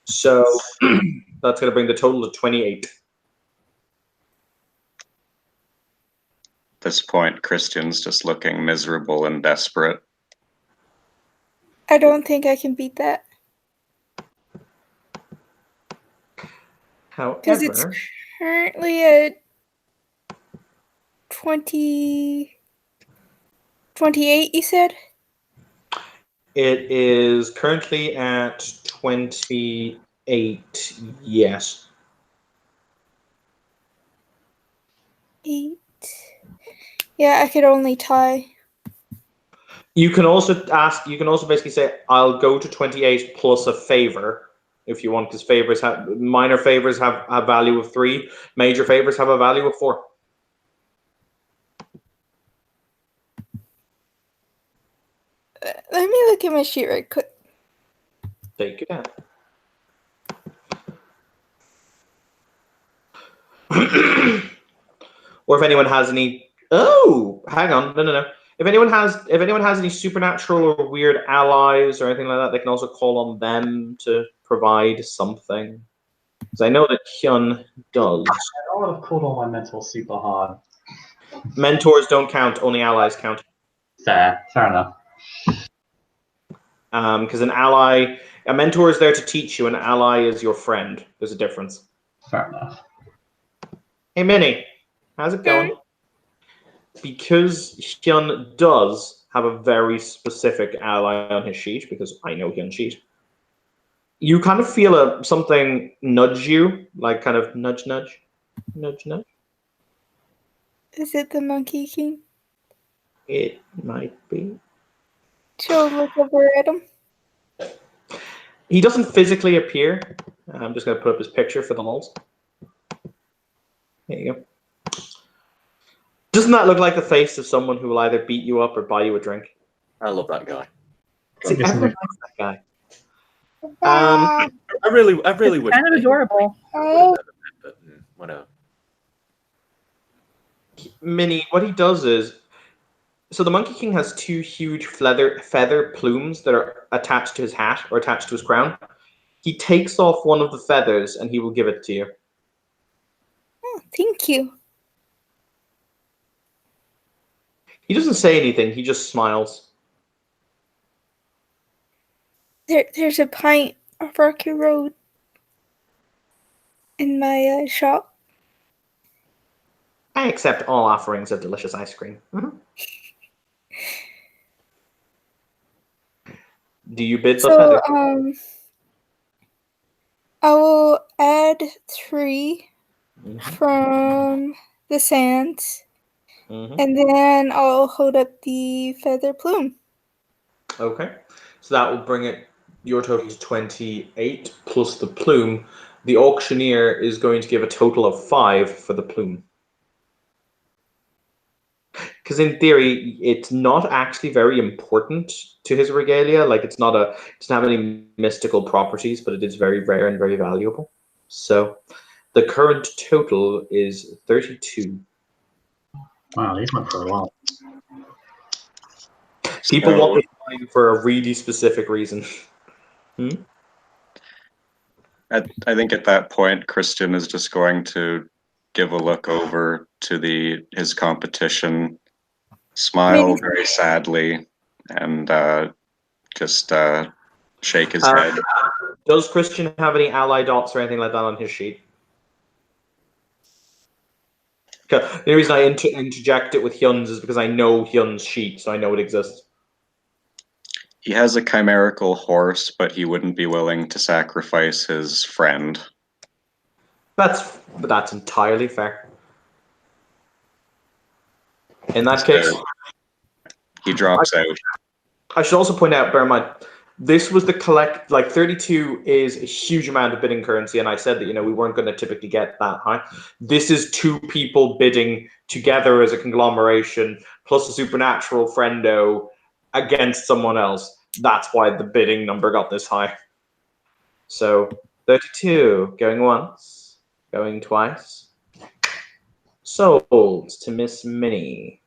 So that's going to bring the total to 28. At this point, Christian's just looking miserable and desperate. I don't think I can beat that. Because it's However, currently at 28, you said? it is currently at 28, yes. 8. Yeah, I could only tie. You can also ask. You can also basically say, "I'll go to 28 plus a favor." If you want, because favors have minor favors have a value of 3, major favors have a value of 4. Let me look at my sheet right quick. Take it down. Or if anyone has any. Oh, hang on, no. If anyone has any supernatural or weird allies or anything like that, they can also call on them to provide something. Because I know that Hyun does. I would have called on my mentor super hard. Mentors don't count; only allies count. Fair enough. Because a mentor is there to teach you. An ally is your friend. There's a difference. Fair enough. Hey, Minnie, how's it going? Because Hyun does have a very specific ally on his sheet, because I know Hyun's sheet, you kind of feel something nudge you, like kind of nudge. Is it the Monkey King? It might be. She'll look over at him. He doesn't physically appear. I'm just going to put up his picture for the lulz. There you go. Doesn't that look like the face of someone who will either beat you up or buy you a drink? I love that guy. See, everyone likes that guy. I really wish. Kind of adorable. Oh, But whatever. Minnie, what he does is, so the Monkey King has 2 huge feather plumes that are attached to his hat or attached to his crown. He takes off one of the feathers and he will give it to you. oh, thank you. He doesn't say anything, he just smiles. There's a pint of Rocky Road in my shop. I accept all offerings of delicious ice cream. Mm-hmm. Do you bid the So, feather? I will add 3 from the sands, and then I'll hold up the feather plume. Okay. So that will bring your total to 28 plus the plume. The auctioneer is going to give a total of 5 for the plume. Because in theory, it's not actually very important to his regalia. Like it doesn't have any mystical properties, but it is very rare and very valuable. So the current total is 32. Wow, these went for a while. People So- want this line for a really specific reason. I think at that point, Christian is just going to give a look over to his competition, smile very sadly, and just shake his head. Does Christian have any ally dots or anything like that on his sheet? Okay. The only reason I interject it with Hyun's is because I know Hyun's sheet, so I know it exists. He has a chimerical horse, but he wouldn't be willing to sacrifice his friend. That's entirely fair. In that case, he drops out. I should also point out, bear in mind, this was the 32 is a huge amount of bidding currency, and I said that we weren't going to typically get that high. This is 2 people bidding together as a conglomeration, plus a supernatural friendo against someone else. That's why the bidding number got this high. So 32 going once, going twice. Sold to Miss Minnie.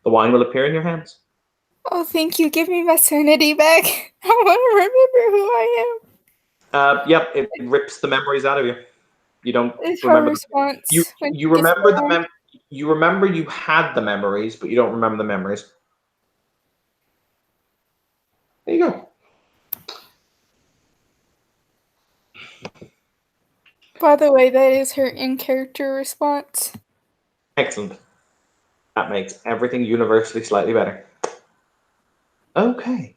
The wine will appear in your hands. Oh, thank you. Give me my sanity back. I want to remember who I am. Yep, it rips the memories out of you. You don't It's her remember. response. You remember you remember you had the memories, but you don't remember the memories. There you go. By the way, that is her in-character response. Excellent. That makes everything universally slightly better. Okay.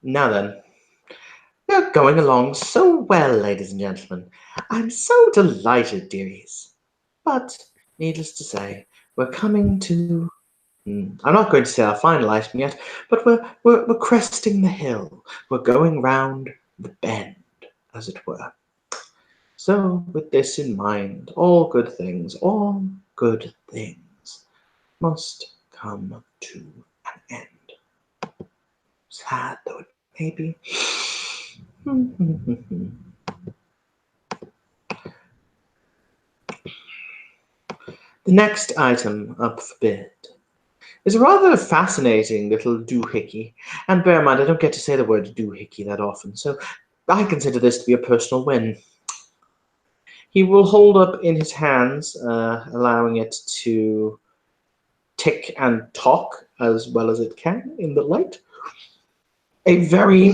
Now then, we're going along so well, ladies and gentlemen. I'm so delighted, dearies. But, needless to say, we're coming to... I'm not going to say our final item yet, but we're cresting the hill. We're going round the bend, as it were. So, with this in mind, all good things must come to an end. Sad though it may be. The next item up for bid is a rather fascinating little doohickey. And bear in mind, I don't get to say the word doohickey that often, so I consider this to be a personal win. He will hold up in his hands, allowing it to tick and talk as well as it can in the light, a very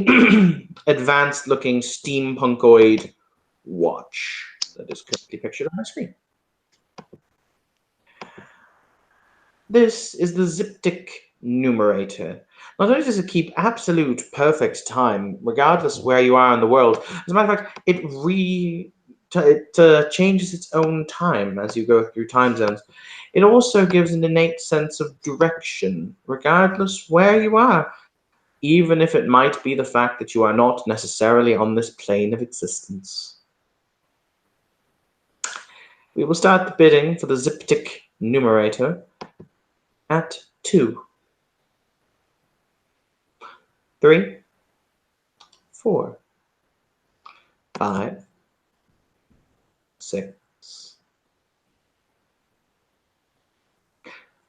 advanced-looking steampunkoid watch that is currently pictured on my screen. This is the Ziptic numerator. Not only does it keep absolute perfect time, regardless of where you are in the world, as a matter of fact, it changes its own time as you go through time zones. It also gives an innate sense of direction, regardless where you are, even if it might be the fact that you are not necessarily on this plane of existence. We will start the bidding for the Ziptic numerator at 2, 3, 4, 5, 6.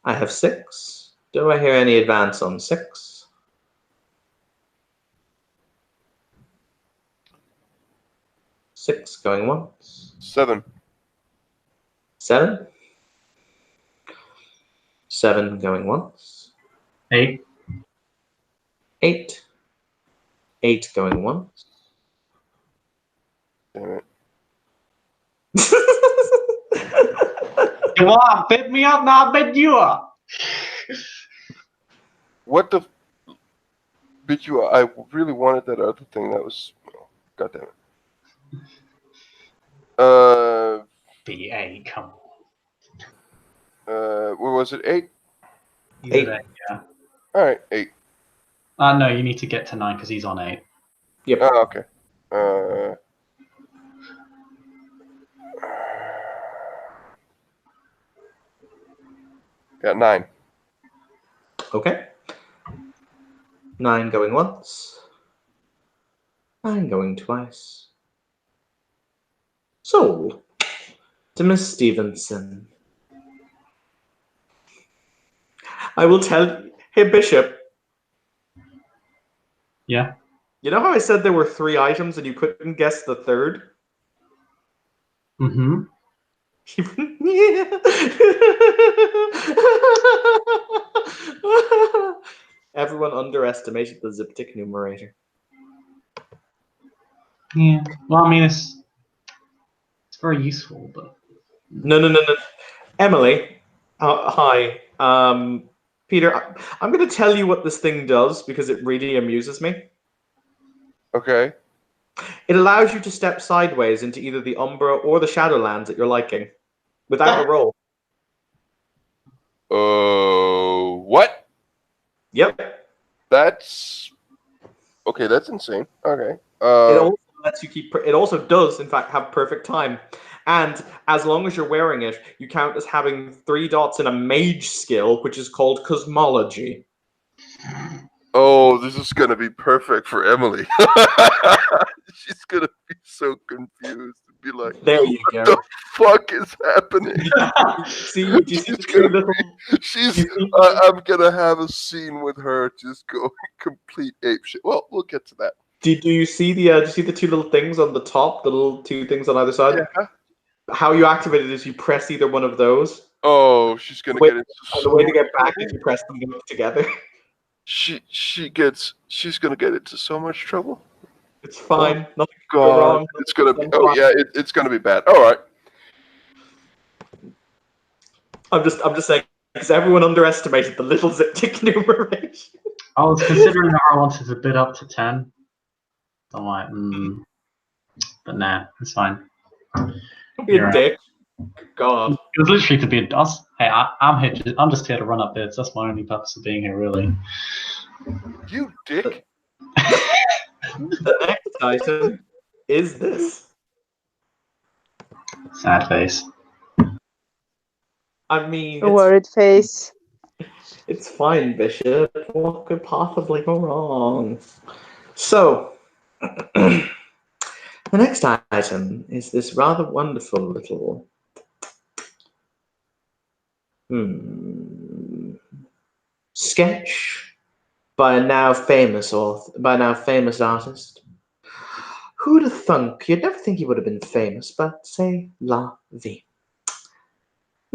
I have 6. Do I hear any advance on 6? Six going once. 7. 7. 7 going once. 8. 8. 8 going once. Damn it. You want to bid me up, now I'll bid you up. What the? But I really wanted that other thing. That was. Oh, God damn it. B8, come on. What was it? 8? He's 8. at 8, yeah. All right, 8. No, you need to get to 9 because he's on 8. Yep. Oh, okay. Got 9. Okay. 9 going once. 9 going twice. Sold to Miss Stevenson. I will tell. Hey, Bishop. Yeah. You know how I said there were 3 items and you couldn't guess the third? Mm-hmm. Everyone underestimated the Ziptic numerator. Yeah. Well, I mean, it's very useful, but No. Emily, hi. Peter, I'm going to tell you what this thing does because it really amuses me. Okay. It allows you to step sideways into either the Umbra or the Shadowlands at your liking without a roll. What? Yep. That's okay. That's insane. Okay. It also lets you keep. It also does, in fact, have perfect time. And as long as you're wearing it, you count as having 3 dots in a mage skill, which is called Cosmology. Oh, this is gonna be perfect for Emily. She's gonna be so confused and be like, There you go. "What the fuck is happening?" See, do you see the 2 little... I'm gonna have a scene with her just going complete apeshit. Well, we'll get to that. Do you see the 2 little things on the top? The little 2 things on either side? Yeah. How you activate it is you press either one of those. Oh, she's gonna get into the way to get back is you press them together. She's gonna get into so much trouble. It's fine. Oh, nothing God, go wrong. it's gonna be. Oh yeah, it's gonna be bad. All right. I'm just saying because everyone underestimated the little Ziptic numeration. I was considering that I wanted to bid up to 10. I'm like, but nah, it's fine. You You're right. dick. God. It was literally to bid. I'm here. I'm just here to run up bids. That's my only purpose of being here, really. You dick. The next item is this. Sad face. I mean, A worried face. it's fine, Bishop. What could possibly go wrong? So, the next item is this rather wonderful little sketch by a now famous artist. Who'd have thunk? You'd never think he would have been famous, but say la vie.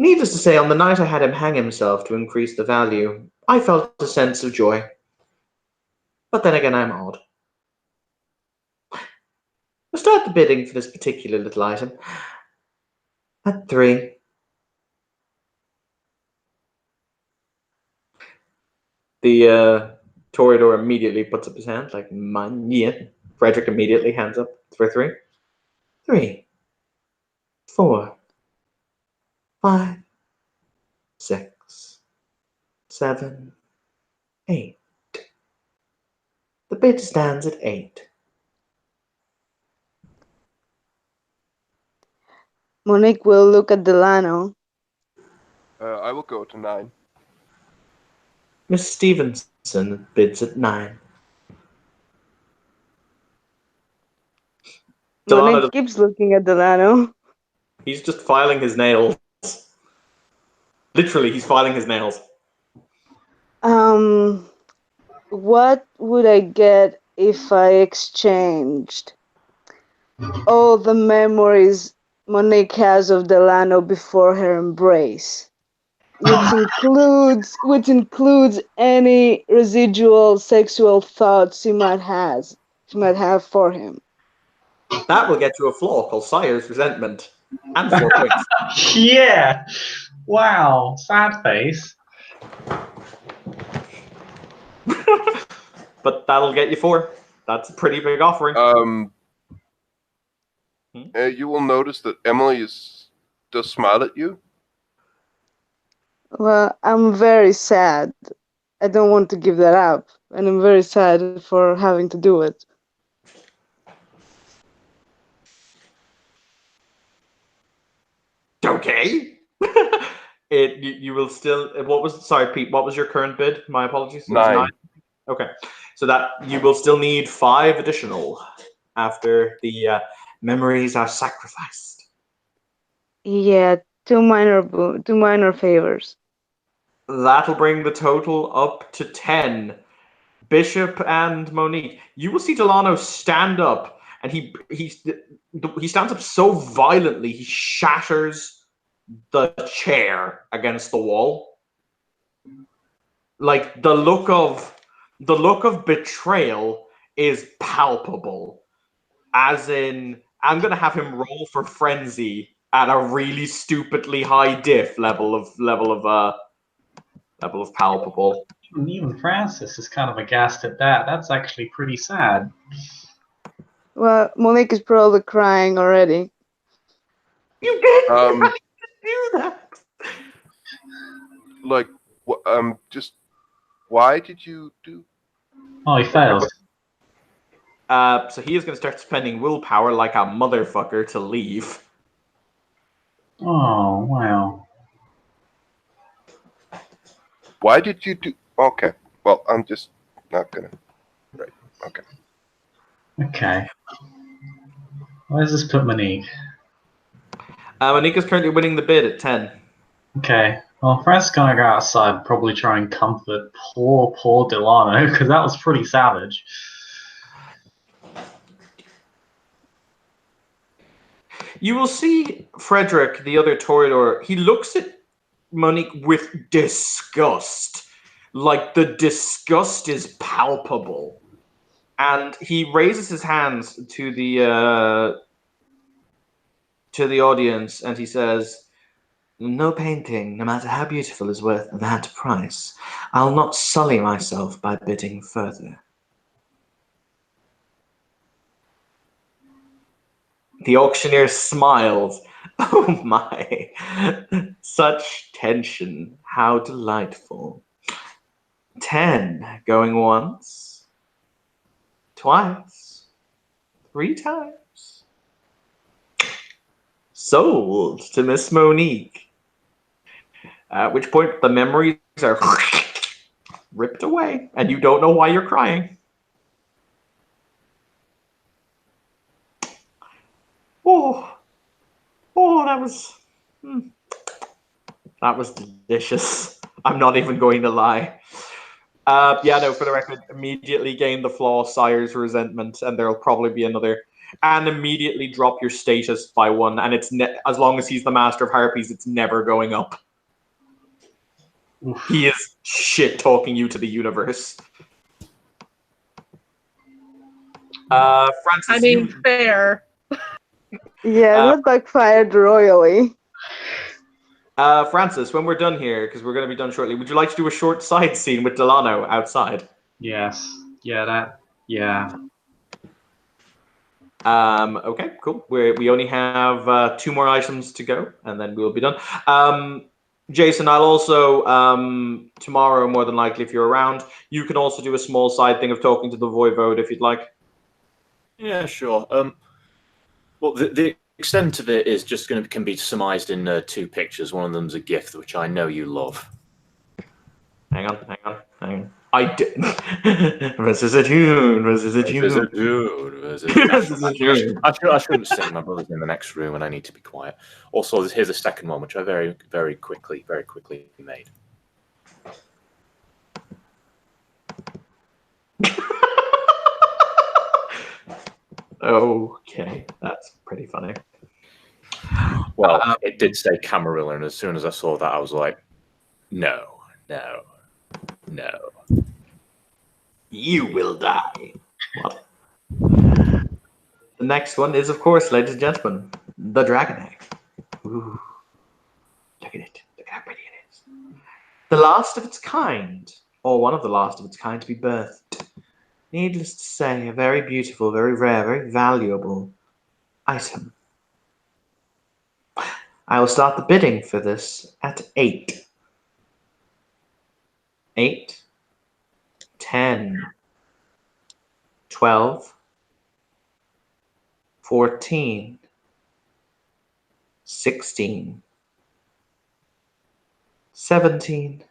Needless to say, on the night I had him hang himself to increase the value, I felt a sense of joy. But then again, I'm odd. We'll start the bidding for this particular little item at 3. The Toreador immediately puts up his hand, like, man, yeah. Frederick immediately hands up for 3. 3, 4, 5, 6, 7, 8. The bid stands at 8. Monique will look at Delano. I will go to 9. Miss Stevenson bids at 9. Monique keeps looking at Delano. He's just filing his nails. Literally, he's filing his nails. What would I get if I exchanged all the memories Monique has of Delano before her embrace, which includes any residual sexual thoughts she might have for him? That will get you a flaw called Sire's Resentment. And 4 points. Yeah. Wow. Sad face. But that'll get you 4. That's a pretty big offering. You will notice that Emily does smile at you. Well, I'm very sad. I don't want to give that up, and I'm very sad for having to do it. Okay. You will still. Sorry, Pete. What was your current bid? My apologies. 9. Okay, so that you will still need 5 additional after the memories are sacrificed. Yeah, two minor favors. That'll bring the total up to 10. Bishop and Monique, you will see Delano stand up, and he stands up so violently he shatters the chair against the wall. Like the look of betrayal is palpable. As in, I'm gonna have him roll for frenzy at a really stupidly high diff level of palpable. Even Francis is kind of aghast at that. That's actually pretty sad. Well, Monique is probably crying already. You didn't have to do that. Like, just why did you do? Oh, he fails. So he is going to start spending willpower like a motherfucker to leave. Oh, wow. Why did you do? Okay. Well, I'm just not gonna. Right. Okay. Okay. Where does this put Monique? Monique is currently winning the bid at 10. Okay. Well, Frank's gonna go outside, probably try and comfort poor Delano, because that was pretty savage. You will see Frederick, the other Toreador, he looks at Monique with disgust. Like, the disgust is palpable. And he raises his hands to the audience and he says, No painting, no matter how beautiful, is worth that price. I'll not sully myself by bidding further. The auctioneer smiles. Oh my, such tension. How delightful. 10, going once, twice, 3 times. Sold to Miss Monique. At which point the memories are ripped away and you don't know why you're crying. Oh, that was delicious. I'm not even going to lie. Yeah, no, for the record, immediately gain the flaw Sire's resentment, and there'll probably be another. And immediately drop your status by 1, and it's as long as he's the master of harpies, it's never going up. Oof. He is shit talking you to the universe. Francis, I mean, fair. Yeah, that backfired royally. Francis, when we're done here, because we're going to be done shortly, would you like to do a short side scene with Delano outside? Yes. Yeah, yeah. Okay, cool. We only have 2 more items to go, and then we'll be done. Jason, I'll also, tomorrow, more than likely, if you're around, you can also do a small side thing of talking to the Voivode if you'd like. Yeah, sure. Well, the extent of it is just can be surmised in 2 pictures. One of them's a gift, which I know you love. Hang on. I did. Versus a tune. I shouldn't sing. My brother's in the next room, and I need to be quiet. Also, here's a second one, which I very quickly made. Okay, that's pretty funny. Well, it did say Camarilla, and as soon as I saw that, I was like, no. You will die. What? The next one is, of course, ladies and gentlemen, the dragon egg. Ooh. Look at it. Look how pretty it is. The last of its kind, or one of the last of its kind to be birthed. Needless to say, a very beautiful, very rare, very valuable item. I will start the bidding for this at 8. 8, 10, 12, 14, 16, 17.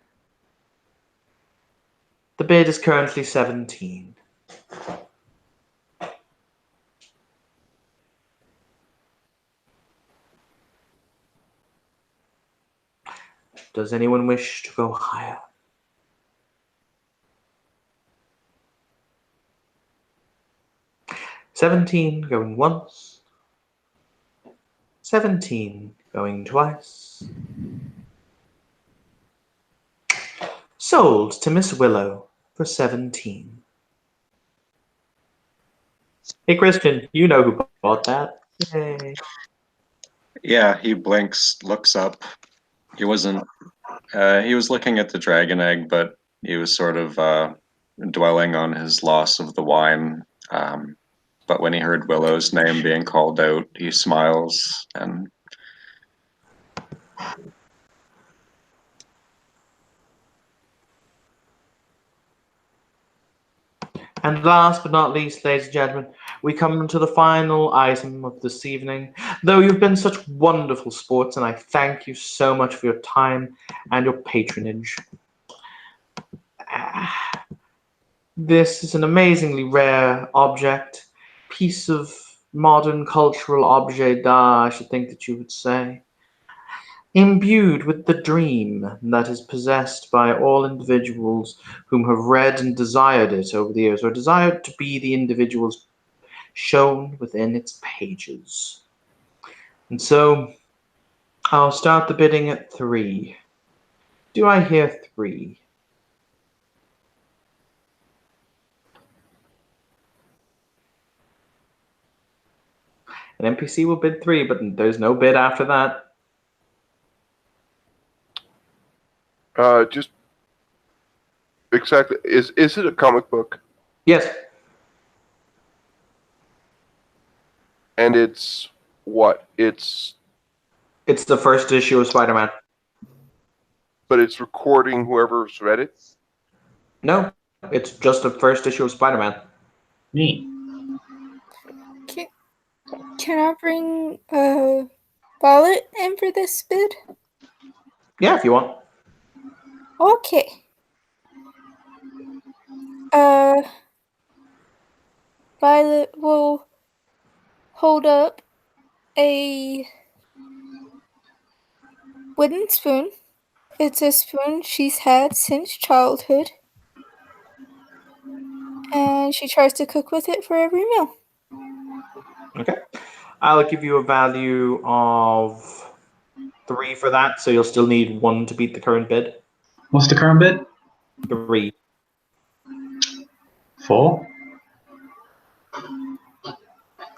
The bid is currently 17. Does anyone wish to go higher? $17 going once. 17 going twice. Sold to Miss Willow for 17. Hey, Christian, you know who bought that. Yay. Yeah, he blinks, looks up. He wasn't. He was looking at the dragon egg, but he was sort of dwelling on his loss of the wine. But when he heard Willow's name being called out, he smiles and. And last but not least, ladies and gentlemen, we come to the final item of this evening. Though you've been such wonderful sports, and I thank you so much for your time and your patronage. This is an amazingly rare object, piece of modern cultural objet d'art, I should think that you would say. Imbued with the dream that is possessed by all individuals whom have read and desired it over the years, or desired to be the individuals shown within its pages. And so, I'll start the bidding at 3. Do I hear 3? An NPC will bid 3, but there's no bid after that. Just exactly. Is it a comic book? Yes. And it's what? It's the first issue of Spider-Man. But it's recording whoever's read it. No, it's just the first issue of Spider-Man. Neat. Can I bring Violet in for this bid? Yeah, if you want. Okay. Violet will hold up a wooden spoon. It's a spoon she's had since childhood. And she tries to cook with it for every meal. Okay. I'll give you a value of 3 for that, so you'll still need 1 to beat the current bid. What's the current bid? 3. 4.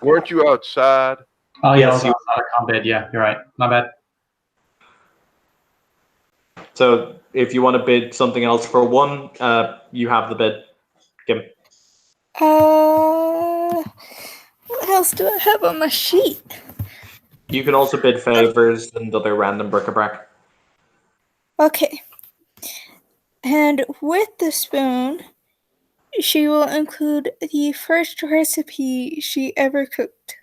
Weren't you outside? Oh yeah, Yes, I was outside. I can't bid. Yeah, you're right. My bad. So if you want to bid something else for 1, you have the bid. Give me. What else do I have on my sheet? You can also bid favors and other random bric-a-brac. Okay. And with the spoon, she will include the first recipe she ever cooked.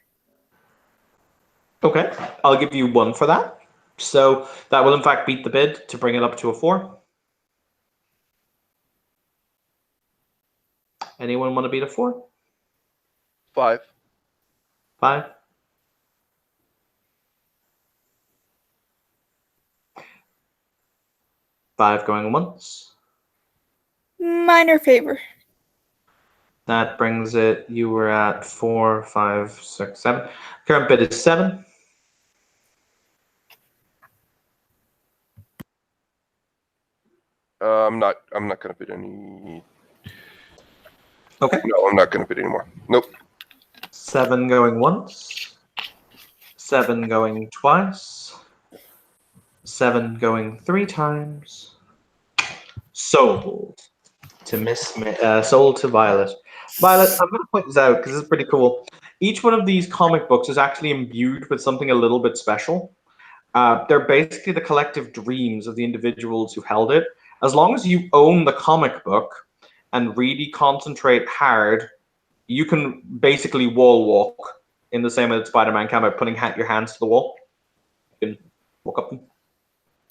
Okay. I'll give you 1 for that. So that will in fact beat the bid to bring it up to a 4. Anyone want to beat a 4? 5. 5. Five going once. Minor favor. That brings it. You were at 4, 5, 6, 7. Current bid is 7. I'm not going to bid any. Okay. No, I'm not going to bid anymore. Nope. 7 going once. 7 going twice. 7 going 3 times. Sold to sold to Violet. Violet, I'm going to point this out because it's pretty cool. Each one of these comic books is actually imbued with something a little bit special. They're basically the collective dreams of the individuals who held it. As long as you own the comic book and really concentrate hard, you can basically wall walk in the same way that Spider-Man can by putting your hands to the wall. You can walk up them.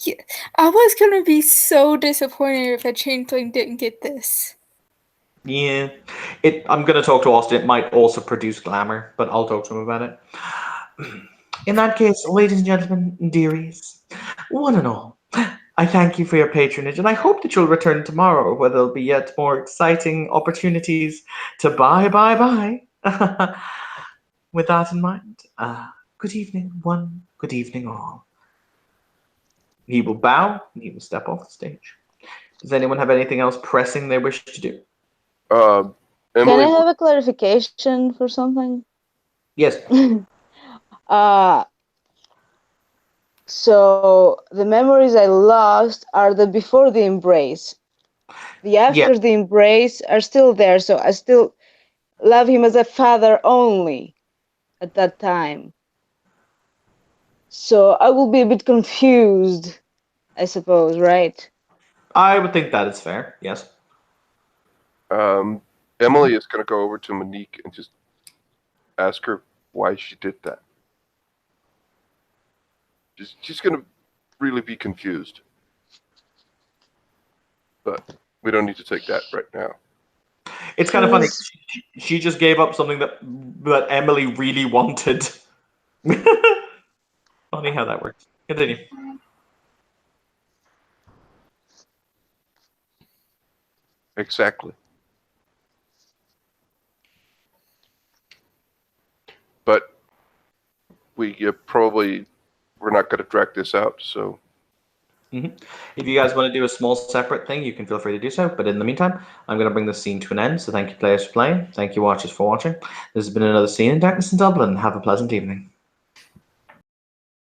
Yeah, I was gonna be so disappointed if a changeling didn't get this. Yeah, I'm gonna talk to Austin. It might also produce glamour, but I'll talk to him about it. In that case, ladies and gentlemen, dearies, one and all, I thank you for your patronage, and I hope that you'll return tomorrow, where there'll be yet more exciting opportunities to buy. With that in mind, good evening, one. Good evening, all. He will bow, and he will step off the stage. Does anyone have anything else pressing they wish to do? Can Emily, I have a clarification for something? Yes. So the memories I lost are the before the embrace. The after the embrace are still there, so I still love him as a father only at that time. So I will be a bit confused, I suppose, right? I would think that is fair, yes. Emily is going to go over to Monique and just ask her why she did that. She's going to really be confused. But we don't need to take that right now. It's kind of funny. She just gave up something that Emily really wanted. Funny how that works. Continue. Exactly. But we're not going to drag this out, so. If you guys want to do a small separate thing, you can feel free to do so. But in the meantime, I'm going to bring this scene to an end. So thank you, players, for playing. Thank you, watchers, for watching. This has been another scene in Darkness in Dublin. Have a pleasant evening.